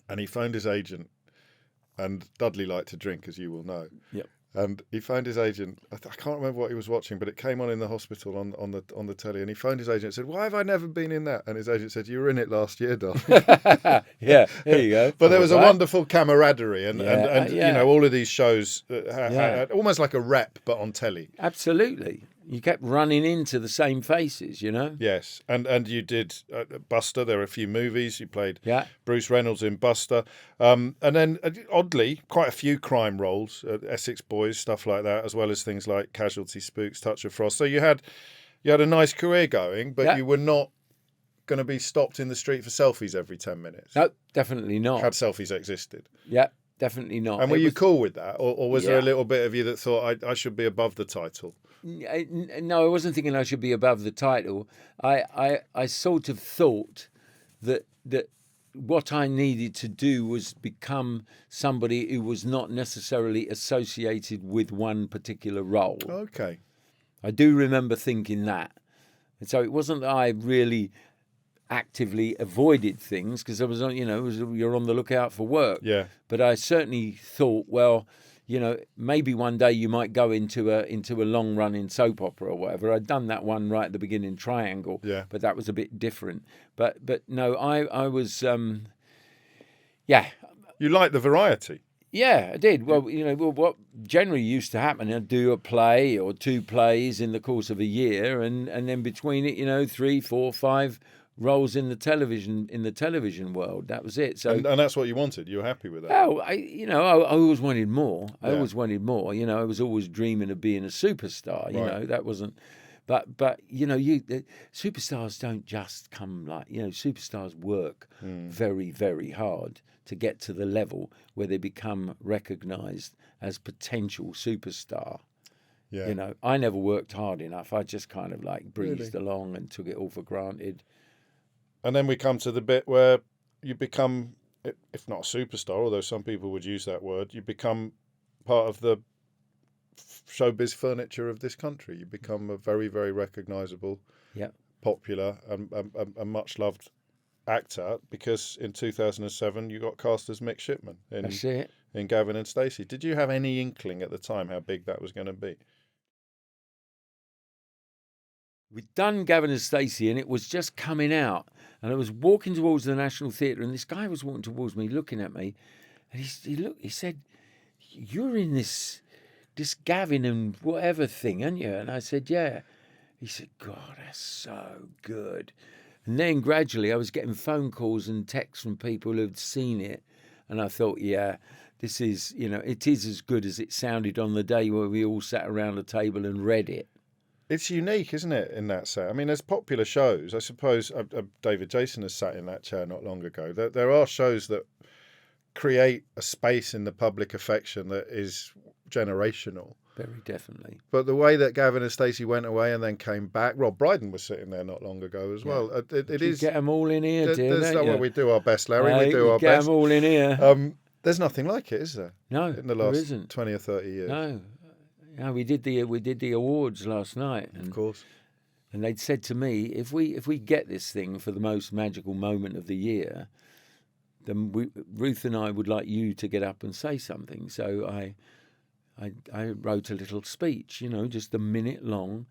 and he phoned his agent, and Dudley liked to drink, as you will know. Yep. And he phoned his agent. I can't remember what he was watching, but it came on in the hospital on the telly. And he phoned his agent and said, "Why have I never been in that?" And his agent said, "You were in it last year, darling." Yeah, there you go. But there was a wonderful camaraderie, and you know, all of these shows had almost like a rep, but on telly. Absolutely. You kept running into the same faces, you know? Yes, and you did Buster. There were a few movies. You played Bruce Reynolds in Buster. And then, oddly, quite a few crime roles, Essex Boys, stuff like that, as well as things like Casualty, Spooks, Touch of Frost. So you had a nice career going, but you were not going to be stopped in the street for selfies every 10 minutes. No, definitely not. Had selfies existed. Yeah, definitely not. And were you cool with that? Or was there a little bit of you that thought, I should be above the title? No, I wasn't thinking I should be above the title. I sort of thought that what I needed to do was become somebody who was not necessarily associated with one particular role. Okay. I do remember thinking that. And so it wasn't that I really actively avoided things because I was on, you're on the lookout for work. Yeah. But I certainly thought, well, maybe one day you might go into a long running soap opera or whatever. I'd done that one right at the beginning, Triangle, but that was a bit different. But no, I was, You like the variety. Yeah, I did. Well, what generally used to happen, I'd do a play or 2 plays in the course of a year, and then between it, 3, 4, 5 roles in the television world. That was it. So and that's what you wanted. You were happy with that. Oh, I always wanted more. I was always dreaming of being a superstar. That wasn't. But superstars don't just come like superstars work very, very hard to get to the level where they become recognised as potential superstar. Yeah. I never worked hard enough. I just kind of breezed along and took it all for granted. And then we come to the bit where you become, if not a superstar, although some people would use that word, you become part of the showbiz furniture of this country. You become a very, very recognisable, popular and much loved actor because in 2007 you got cast as Mick Shipman in Gavin and Stacey. Did you have any inkling at the time how big that was going to be? We'd done Gavin and Stacey and it was just coming out, and I was walking towards the National Theatre and this guy was walking towards me looking at me, and he said, "You're in this Gavin and whatever thing, aren't you?" And I said, "Yeah." He said, "God, that's so good." And then gradually I was getting phone calls and texts from people who had seen it, and I thought, this is, it is as good as it sounded on the day where we all sat around a table and read it. It's unique, isn't it, in that set? I mean, there's popular shows. I suppose David Jason has sat in that chair not long ago. There are shows that create a space in the public affection that is generational. Very definitely. But the way that Gavin and Stacey went away and then came back, Rob Brydon was sitting there not long ago as well. It is. Get them all in here, dear. Well, we do our best, Larry. We do our get best. them all in here. There's nothing like it, is there? No, in the last 20 or 30 years. No. No, we did the awards last night, and, of course. And they'd said to me, if we get this thing for the most magical moment of the year, then Ruth and I would like you to get up and say something. So I wrote a little speech, just a minute long,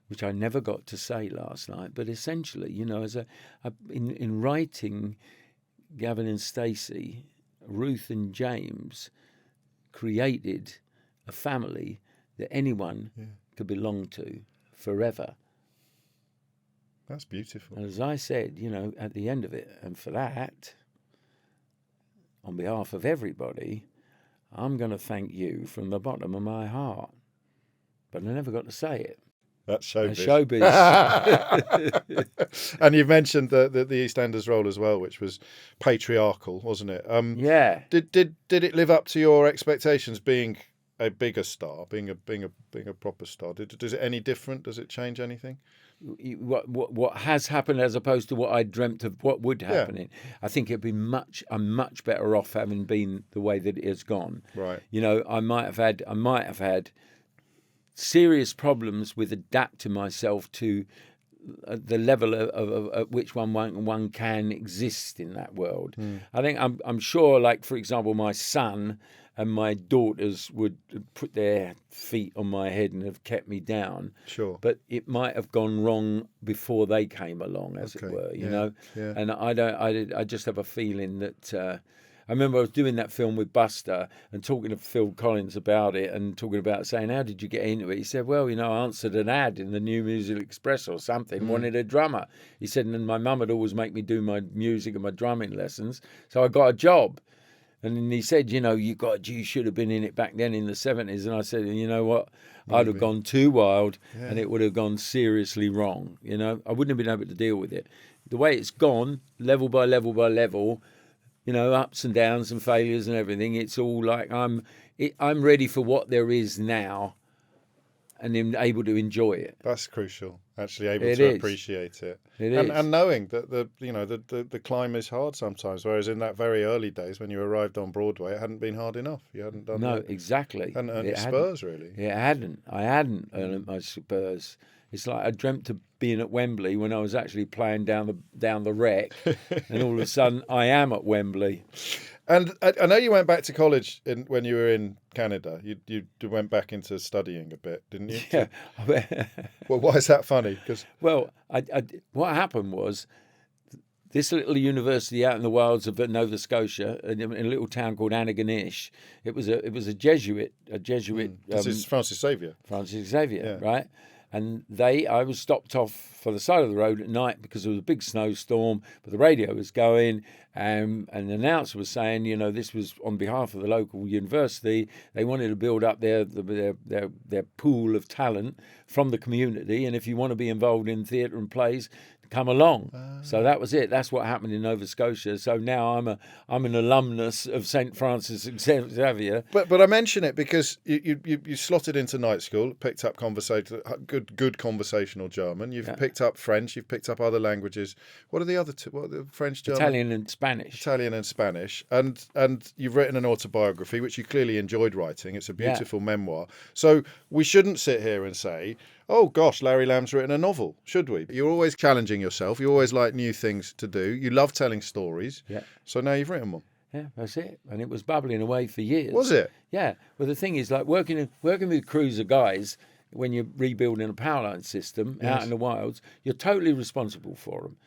which I never got to say last night. But essentially, as in writing Gavin and Stacey, Ruth and James created a family that anyone could belong to forever. That's beautiful. And as I said, at the end of it, and for that, on behalf of everybody, I'm going to thank you from the bottom of my heart. But I never got to say it. That's showbiz. And you've mentioned the EastEnders role as well, which was patriarchal, wasn't it? Yeah. Did it live up to your expectations, being a bigger star, being a proper star? Does it any different? Does it change anything? What has happened as opposed to what I dreamt of what would happen? I think it'd be I'm much better off having been the way that it has gone. Right. I might have had serious problems with adapting myself to the level of at which one can exist in that world. I think I'm sure, like, for example, my son and my daughters would put their feet on my head and have kept me down. Sure. But it might have gone wrong before they came along, as it were, you know. Yeah. And I just have a feeling that I remember I was doing that film with Buster and talking to Phil Collins about it and talking about saying, how did you get into it? He said, well, I answered an ad in the New Musical Express or something, wanted a drummer. He said, and my mum would always make me do my music and my drumming lessons. So I got a job. And then he said, you should have been in it back then in the 70s. And I said, you know what? Maybe. I'd have gone too wild and it would have gone seriously wrong. I wouldn't have been able to deal with it. The way it's gone, level by level by level, ups and downs and failures and everything, it's all like I'm ready for what there is now and am able to enjoy it. That's crucial. Actually able to appreciate it. And knowing that the climb is hard sometimes, whereas in that very early days when you arrived on Broadway, it hadn't been hard enough. You hadn't done exactly. Hadn't earned your spurs, really. It hadn't. I hadn't earned my spurs. It's like I dreamt of being at Wembley when I was actually playing down the wreck, and all of a sudden I am at Wembley. And I know you went back to college when you were in Canada. You went back into studying a bit, didn't you? Yeah. Well, why is that funny? Well, what happened was this little university out in the wilds of Nova Scotia, in a little town called Antigonish. It was a Jesuit. This is Francis Xavier. Francis Xavier, right? And I was stopped off for the side of the road at night because there was a big snowstorm, but the radio was going, and the announcer was saying, this was on behalf of the local university. They wanted to build up their pool of talent from the community, and if you want to be involved in theatre and plays, come along. So that was it. That's what happened in Nova Scotia. So now I'm an alumnus of St. Francis Xavier. But I mention it because you slotted into night school, picked up good conversational German. You've picked up French. You've picked up other languages. What are the other two? What are the French, German? Italian and Spanish. Italian and Spanish. And you've written an autobiography, which you clearly enjoyed writing. It's a beautiful memoir. So we shouldn't sit here and say, oh gosh, Larry Lamb's written a novel, should we? You're always challenging yourself. You always like new things to do. You love telling stories. Yeah. So now you've written one. Yeah, that's it. And it was bubbling away for years. Was it? Yeah. Well, the thing is, like working with crews of guys, when you're rebuilding a power line system out in the wilds, you're totally responsible for them.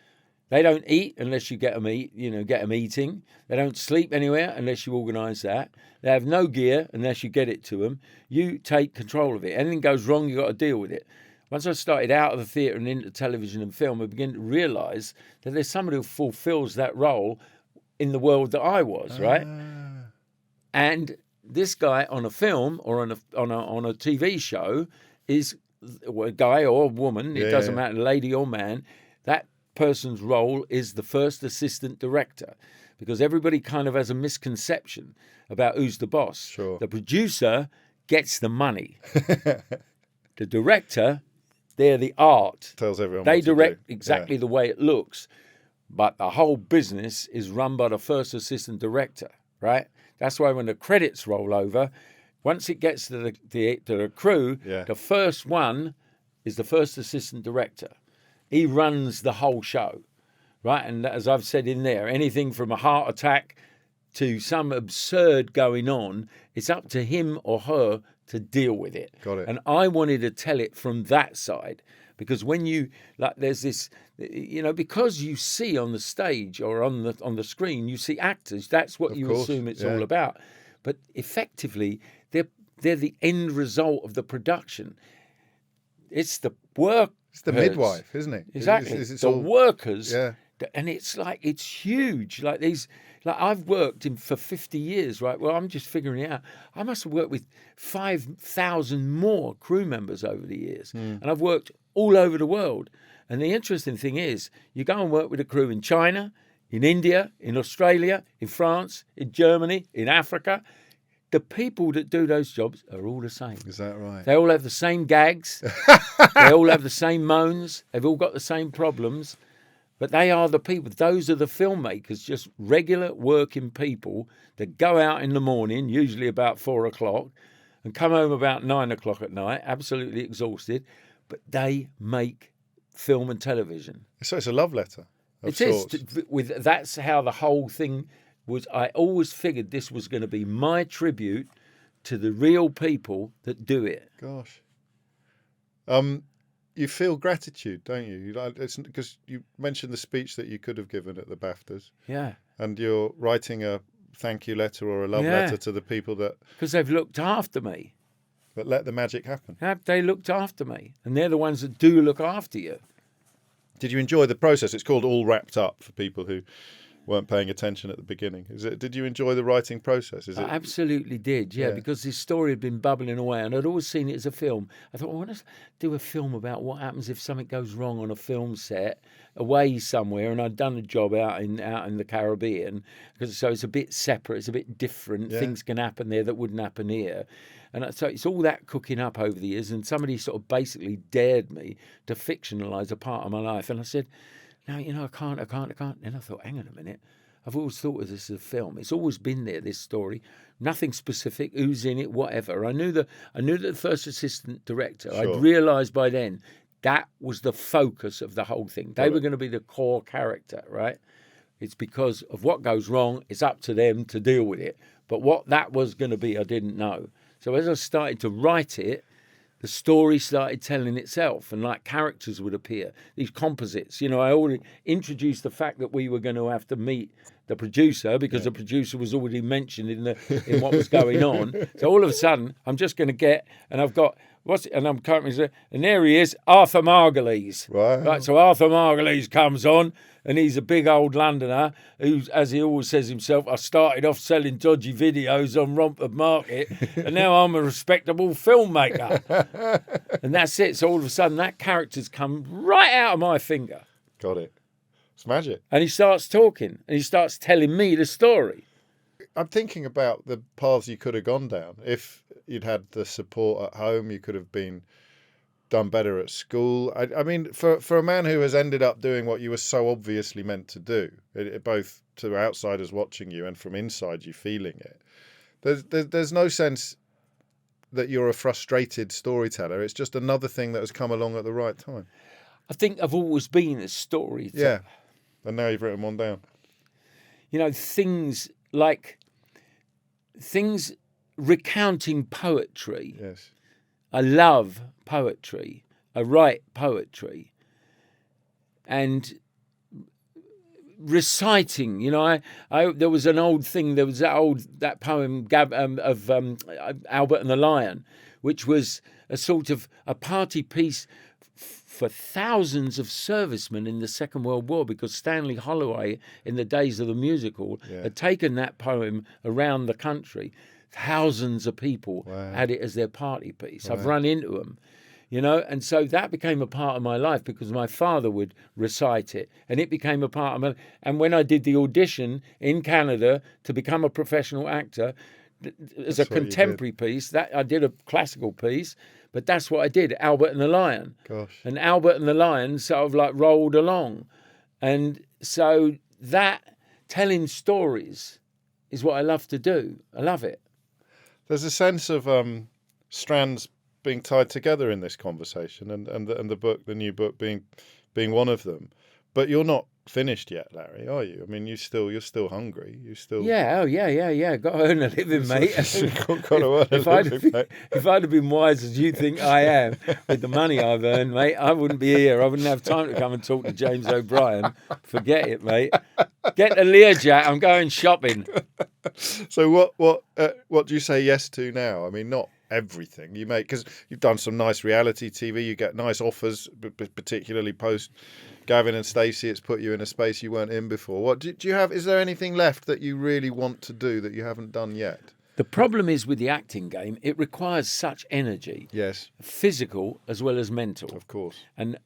They don't eat unless you get them eating. They don't sleep anywhere unless you organise that. They have no gear unless you get it to them. You take control of it. Anything goes wrong, you've got to deal with it. Once I started out of the theatre and into television and film, I began to realise that there's somebody who fulfils that role in the world that I was, right? And this guy on a film or on a TV show is a guy or woman, it doesn't yeah. matter, lady or man, that person's role is the first assistant director, because everybody kind of has a misconception about who's the boss. Sure. The producer gets the money. The director, they're the art. Tells everyone They what to direct do. exactly the way it looks, but the whole business is run by the first assistant director, right? That's why when the credits roll over, once it gets to the crew, Yeah. the first one is the first assistant director. He runs the whole show, right? And as I've said in there, anything from a heart attack to some absurd going on, it's up to him or her to deal with it. Got it. And I wanted to tell it from that side, because when you, like, there's this, you know, because you see on the stage or on the screen, you see actors. That's what Of you course, assume it's yeah. all about. But effectively, they're the end result of the production. It's the work. It's the midwife, isn't it? Exactly. It's the all, workers. yeah. And it's like, it's huge. Like these, like I've worked for 50 years, right? Well, I'm just figuring it out. I must have worked with 5,000 more crew members over the years. And I've worked all over the world. And the interesting thing is, you go and work with a crew in China, in India, in Australia, in France, in Germany, in Africa. The people that do those jobs are all the same. Is that right? They all have the same gags. They all have the same moans. They've all got the same problems. But they are the people. Those are the filmmakers, just regular working people that go out in the morning, usually about 4 o'clock, and come home about 9 o'clock at night, absolutely exhausted. But they make film and television. So it's a love letter of sorts. That's how the whole thing was. I always figured this was going to be my tribute to the real people that do it. Gosh. You feel gratitude, don't you? It's because you mentioned the speech that you could have given at the BAFTAs. Yeah. And you're writing a thank you letter or a love letter to the people that Because they've looked after me. let the magic happen. They looked after me. And they're the ones that do look after you. Did you enjoy the process? It's called All Wrapped Up for people who weren't paying attention at the beginning. Did you enjoy the writing process? I absolutely did, yeah, because this story had been bubbling away and I'd always seen it as a film. I thought, I want to do a film about what happens if something goes wrong on a film set away somewhere, and I'd done a job out in the Caribbean, so it's a bit separate, it's a bit different. Yeah. Things can happen there that wouldn't happen here. And so it's all that cooking up over the years, and somebody sort of basically dared me to fictionalise a part of my life. And I said, no, I can't. And I thought, hang on a minute. I've always thought of this as a film. It's always been there, this story. Nothing specific, who's in it, whatever. I knew that the first assistant director, Sure. I'd realised by then that was the focus of the whole thing. They were going to be the core character, right? It's because of what goes wrong, it's up to them to deal with it. But what that was going to be, I didn't know. So as I started to write it, the story started telling itself, and like characters would appear, these composites. I already introduced the fact that we were going to have to meet the producer, because the producer was already mentioned in what was going on. So all of a sudden, I'm just going to get, and I've got, and there he is, Arthur Margulies. Right, so Arthur Margulies comes on, and he's a big old Londoner who, as he always says himself, I started off selling dodgy videos on Romford Market, and now I'm a respectable filmmaker. And that's it. So all of a sudden, that character's come right out of my finger. Got it. It's magic. And he starts talking, and he starts telling me the story. I'm thinking about the paths you could have gone down. If you'd had the support at home, you could have done better at school. I mean, for a man who has ended up doing what you were so obviously meant to do, both to outsiders watching you and from inside you feeling it, there's no sense that you're a frustrated storyteller. It's just another thing that has come along at the right time. I think I've always been a storyteller. Yeah, and now you've written one down. Things recounting poetry. Yes. I love poetry. I write poetry. And reciting, there was an old thing. There was that poem of Albert and the Lion, which was a sort of a party piece for thousands of servicemen in the Second World War, because Stanley Holloway, in the days of the musical, had taken that poem around the country. Thousands of people had it as their party piece. I've run into them. you know. And so that became a part of my life because my father would recite it, and it became a part of my. And when I did the audition in Canada to become a professional actor, as a That's what you did. contemporary piece, that I did a classical piece, but that's what I did, Albert and the Lion. Gosh. And Albert and the Lion sort of like rolled along. And so that telling stories is what I love to do. I love it. There's a sense of strands being tied together in this conversation, and the book, the new book, being one of them. But you're not finished yet, Larry, are you? I mean, you're still hungry. You still Yeah. Got to earn a living, mate. Got to earn a living, mate. If I'd have been wise as you think I am with the money I've earned, mate, I wouldn't be here. I wouldn't have time to come and talk to James O'Brien. Forget it, mate. Get the Learjet. I'm going shopping. So what do you say yes to now? I mean, not everything you make, because you've done some nice reality TV. You get nice offers, particularly post Gavin and Stacey. It's put you in a space you weren't in before. What do you have? Is there anything left that you really want to do that you haven't done yet? The problem is with the acting game, it requires such energy. Yes. Physical as well as mental. Of course. And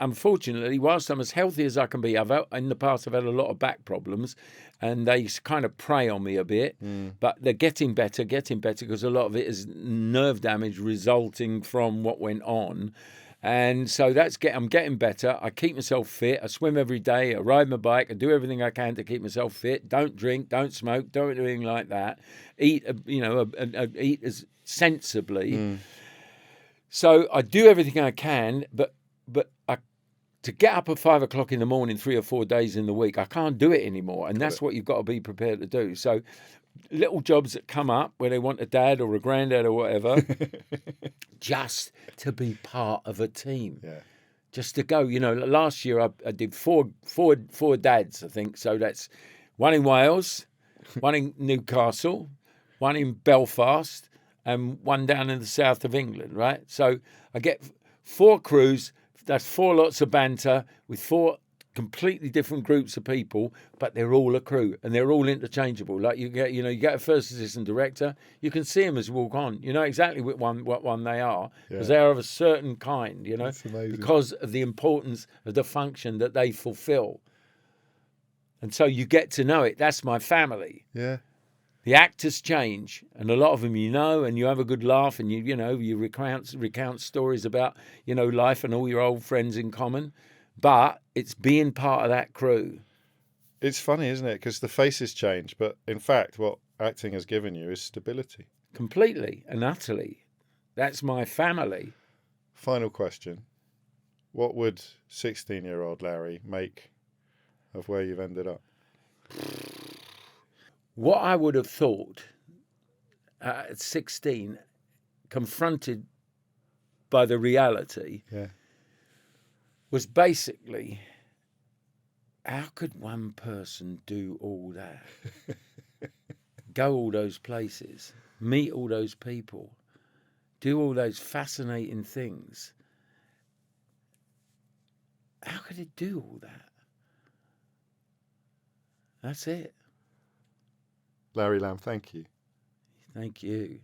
unfortunately, whilst I'm as healthy as I can be, in the past I've had a lot of back problems, and they kind of prey on me a bit. But they're getting better because a lot of it is nerve damage resulting from what went on. And so I'm getting better. I keep myself fit. I swim every day. I ride my bike. I do everything I can to keep myself fit. Don't drink. Don't smoke. Don't do anything like that. Eat, eat as sensibly. So I do everything I can, but to get up at 5 o'clock in the morning 3 or 4 days in the week, I can't do it anymore. And that's what you've got to be prepared to do. So little jobs that come up where they want a dad or a granddad or whatever, just to be part of a team. Yeah. Just to go. You know, last year I did four dads, I think. So that's one in Wales, one in Newcastle, one in Belfast, and one down in the south of England, right? So I get 4 crews. That's 4 lots of banter with 4 completely different groups of people, but they're all a crew and they're all interchangeable. Like you get a first assistant director, you can see them as you walk on. You know exactly what one they are because they are of a certain kind. You know, That's amazing. Because of the importance of the function that they fulfil. And so you get to know it. That's my family. Yeah. The actors change, and a lot of them and you have a good laugh, and you recount stories about life and all your old friends in common, but it's being part of that crew. It's funny, isn't it? Because the faces change, but in fact, what acting has given you is stability. Completely and utterly. That's my family. Final question: what would 16-year-old Larry make of where you've ended up? What I would have thought at 16, confronted by the reality, was basically, how could one person do all that? Go all those places, meet all those people, do all those fascinating things. How could it do all that? That's it. Larry Lamb, thank you. Thank you.